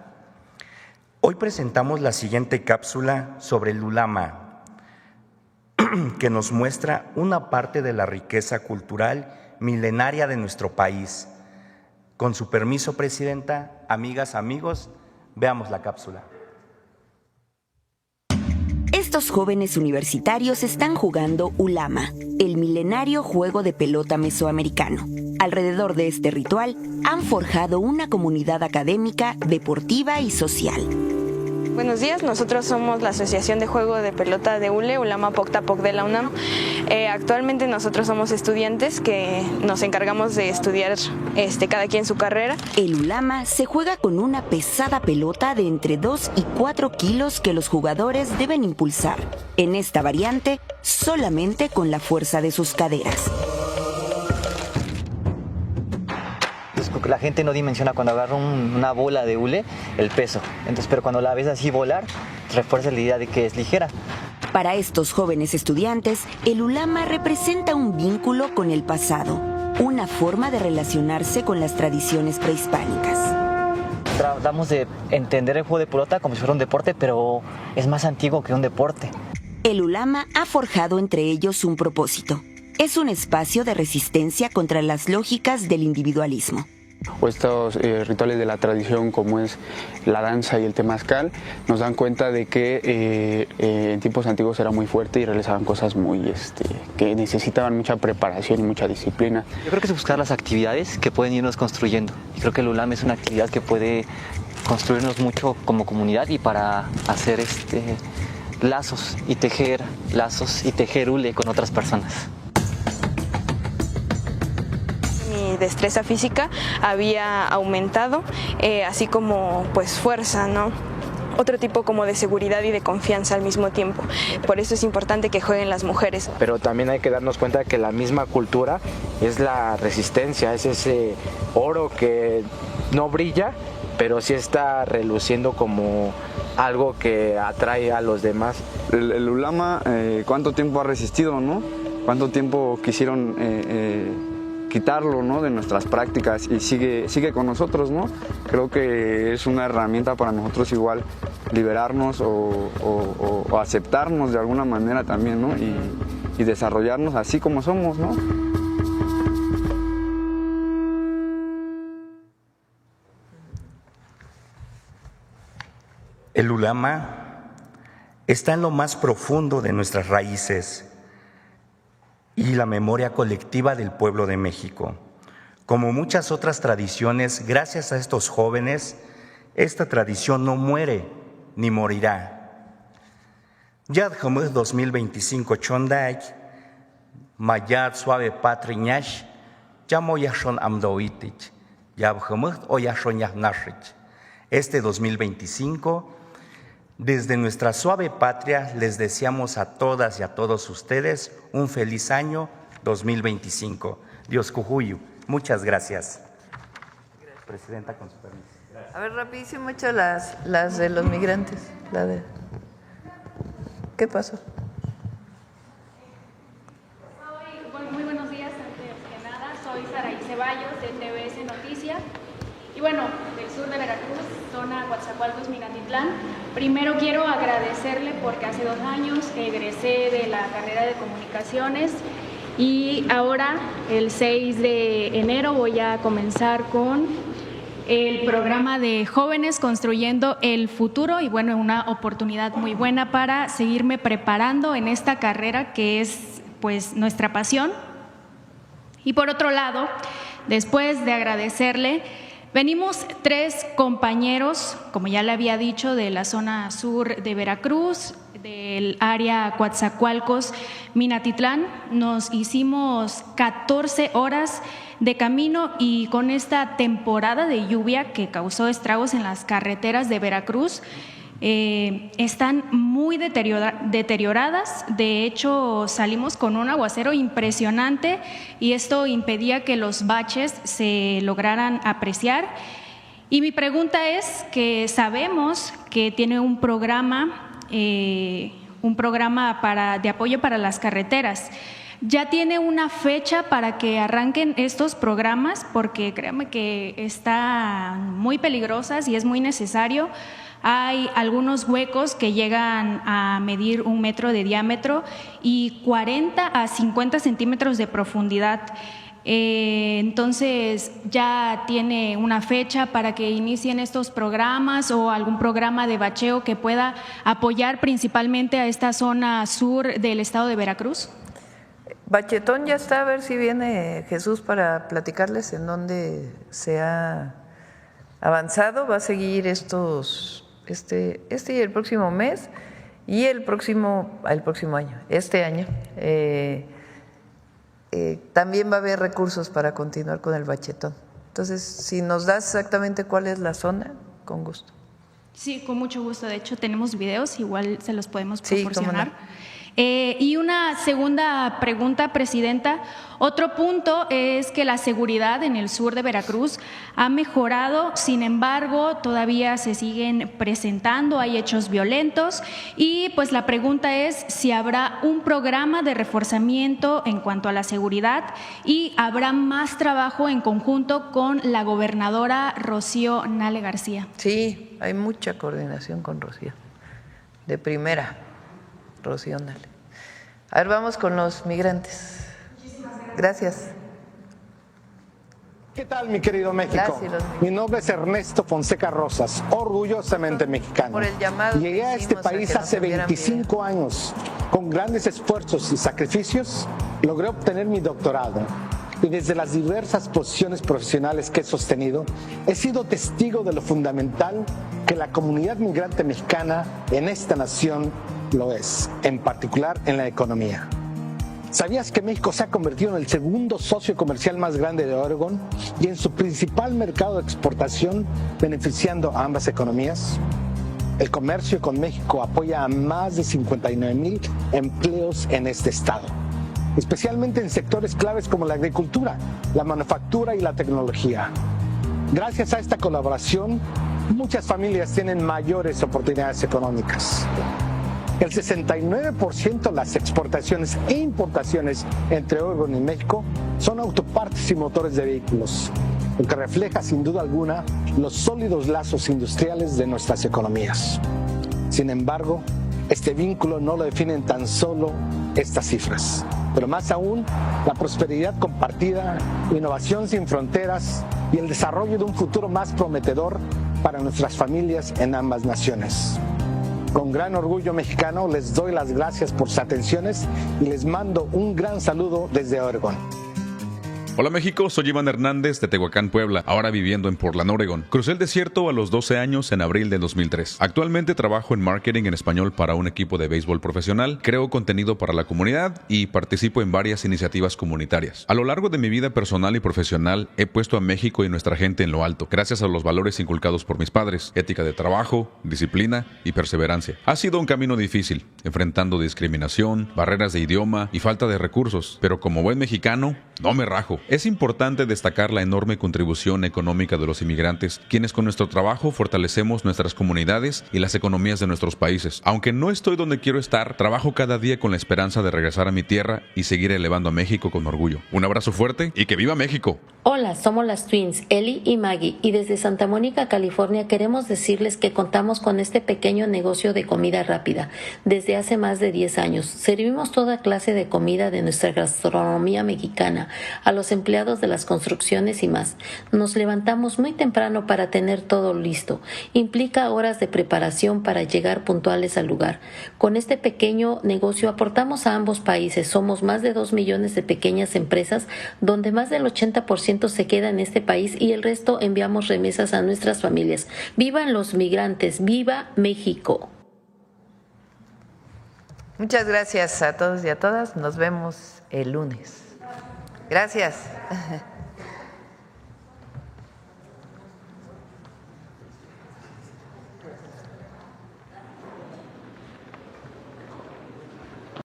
Hoy presentamos la siguiente cápsula sobre el ulama, que nos muestra una parte de la riqueza cultural milenaria de nuestro país. Con su permiso, Presidenta, amigas, amigos, veamos la cápsula. Estos jóvenes universitarios están jugando ulama, el milenario juego de pelota mesoamericano. Alrededor de este ritual han forjado una comunidad académica, deportiva y social. Buenos días, nosotros somos la Asociación de Juego de Pelota de ULE, Ulama Poctapoc de la UNAM. Actualmente nosotros somos estudiantes que nos encargamos de estudiar cada quien su carrera. El ulama se juega con una pesada pelota de entre 2 y 4 kilos que los jugadores deben impulsar. En esta variante, solamente con la fuerza de sus caderas. Porque la gente no dimensiona cuando agarra una bola de hule el peso. Entonces, pero cuando la ves así volar, refuerza la idea de que es ligera. Para estos jóvenes estudiantes, el ulama representa un vínculo con el pasado, una forma de relacionarse con las tradiciones prehispánicas. Tratamos de entender el juego de pelota como si fuera un deporte, pero es más antiguo que un deporte. El ulama ha forjado entre ellos un propósito. Es un espacio de resistencia contra las lógicas del individualismo. O estos rituales de la tradición como es la danza y el temazcal nos dan cuenta de que en tiempos antiguos era muy fuerte y realizaban cosas muy que necesitaban mucha preparación y mucha disciplina. Yo creo que es buscar las actividades que pueden irnos construyendo y creo que el ulama es una actividad que puede construirnos mucho como comunidad y para hacer lazos y tejer hule con otras personas. Mi destreza física había aumentado, así como pues fuerza, ¿no? Otro tipo como de seguridad y de confianza al mismo tiempo. Por eso es importante que jueguen las mujeres. Pero también hay que darnos cuenta de que la misma cultura es la resistencia, es ese oro que no brilla, pero sí está reluciendo como algo que atrae a los demás. El ulama, ¿cuánto tiempo ha resistido, no? ¿Cuánto tiempo quisieron quitarlo, ¿no?, de nuestras prácticas y sigue con nosotros, ¿no? Creo que es una herramienta para nosotros igual liberarnos o aceptarnos de alguna manera también, ¿no? Y desarrollarnos así como somos, ¿no? El ulama está en lo más profundo de nuestras raíces y la memoria colectiva del pueblo de México. Como muchas otras tradiciones, gracias a estos jóvenes, esta tradición no muere ni morirá. Ya 2025 chonday, mayat suave patriñash, ya moyashon amdoitich, ya oyashon yahnashich. Este 2025, desde nuestra suave patria, les deseamos a todas y a todos ustedes un feliz año 2025. Dios cujuyu. Muchas gracias. Presidenta, con su permiso. Gracias. A ver, rapidísimo, echa las de los migrantes. ¿Qué pasó? Muy buenos días, antes que nada. Soy Saraí Ceballos, de TVS Noticias. Y bueno, del sur de Veracruz, zona Coatzacoalcos, Minatitlán. Primero quiero agradecerle porque hace 2 años egresé de la carrera de Comunicaciones. Y ahora, el 6 de enero, voy a comenzar con el programa de Jóvenes Construyendo el Futuro y bueno, una oportunidad muy buena para seguirme preparando en esta carrera que es pues nuestra pasión. Y por otro lado, después de agradecerle, venimos 3 compañeros, como ya le había dicho, de la zona sur de Veracruz, del área Coatzacoalcos, Minatitlán. Nos hicimos 14 horas de camino y con esta temporada de lluvia que causó estragos en las carreteras de Veracruz, están muy deterioradas. De hecho, salimos con un aguacero impresionante y esto impedía que los baches se lograran apreciar. Y mi pregunta es que sabemos que tiene un programa de apoyo para las carreteras. ¿Ya tiene una fecha para que arranquen estos programas? Porque créanme que están muy peligrosas y es muy necesario. Hay algunos huecos que llegan a medir 1 metro de diámetro y 40 a 50 centímetros de profundidad. Entonces, ¿ya tiene una fecha para que inicien estos programas o algún programa de bacheo que pueda apoyar principalmente a esta zona sur del estado de Veracruz? Bachetón ya está, a ver si viene Jesús para platicarles en dónde se ha avanzado. Va a seguir estos, este y el próximo mes y el próximo año, este año. También va a haber recursos para continuar con el bachetón. Entonces, si nos das exactamente cuál es la zona, con gusto. Sí, con mucho gusto. De hecho, tenemos videos, igual se los podemos proporcionar. Sí, cómo no. Y una segunda pregunta, Presidenta. Otro punto es que la seguridad en el sur de Veracruz ha mejorado, sin embargo, todavía se siguen presentando, hay hechos violentos y pues la pregunta es si habrá un programa de reforzamiento en cuanto a la seguridad y habrá más trabajo en conjunto con la gobernadora Rocío Nale García. Sí, hay mucha coordinación con Rocío, de primera. Rocío Nale. A ver, vamos con los migrantes. Gracias. ¿Qué tal, mi querido México? Mi nombre es Ernesto Fonseca Rosas, orgullosamente mexicano. Por el llamado llegué a este país hace 25 años. Con grandes esfuerzos y sacrificios, logré obtener mi doctorado. Y desde las diversas posiciones profesionales que he sostenido, he sido testigo de lo fundamental que la comunidad migrante mexicana en esta nación lo es, en particular en la economía. ¿Sabías que México se ha convertido en el segundo socio comercial más grande de Oregon y en su principal mercado de exportación, beneficiando a ambas economías? El comercio con México apoya a más de 59,000 empleos en este estado, especialmente en sectores claves como la agricultura, la manufactura y la tecnología. Gracias a esta colaboración, muchas familias tienen mayores oportunidades económicas. El 69% de las exportaciones e importaciones entre Oregon y México son autopartes y motores de vehículos, lo que refleja sin duda alguna los sólidos lazos industriales de nuestras economías. Sin embargo, este vínculo no lo definen tan solo estas cifras, pero más aún la prosperidad compartida, innovación sin fronteras y el desarrollo de un futuro más prometedor para nuestras familias en ambas naciones. Con gran orgullo mexicano les doy las gracias por sus atenciones y les mando un gran saludo desde Oregon. Hola México, soy Iván Hernández de Tehuacán, Puebla, ahora viviendo en Portland, Oregon. Crucé el desierto a los 12 años en abril de 2003. Actualmente trabajo en marketing en español para un equipo de béisbol profesional, creo contenido para la comunidad y participo en varias iniciativas comunitarias. A lo largo de mi vida personal y profesional he puesto a México y nuestra gente en lo alto, gracias a los valores inculcados por mis padres, ética de trabajo, disciplina y perseverancia. Ha sido un camino difícil, enfrentando discriminación, barreras de idioma y falta de recursos, pero como buen mexicano, no me rajo. Es importante destacar la enorme contribución económica de los inmigrantes, quienes con nuestro trabajo fortalecemos nuestras comunidades y las economías de nuestros países. Aunque no estoy donde quiero estar, trabajo cada día con la esperanza de regresar a mi tierra y seguir elevando a México con orgullo. Un abrazo fuerte y ¡que viva México! Hola, somos las Twins, Eli y Maggie, y desde Santa Mónica, California, queremos decirles que contamos con este pequeño negocio de comida rápida desde hace más de 10 años. Servimos toda clase de comida de nuestra gastronomía mexicana a los empleados de las construcciones y más. Nos levantamos muy temprano para tener todo listo. Implica horas de preparación para llegar puntuales al lugar. Con este pequeño negocio aportamos a ambos países. Somos más de 2 millones de pequeñas empresas, donde más del 80% se queda en este país y el resto enviamos remesas a nuestras familias. ¡Vivan los migrantes! ¡Viva México! Muchas gracias a todos y a todas. Nos vemos el lunes. Gracias.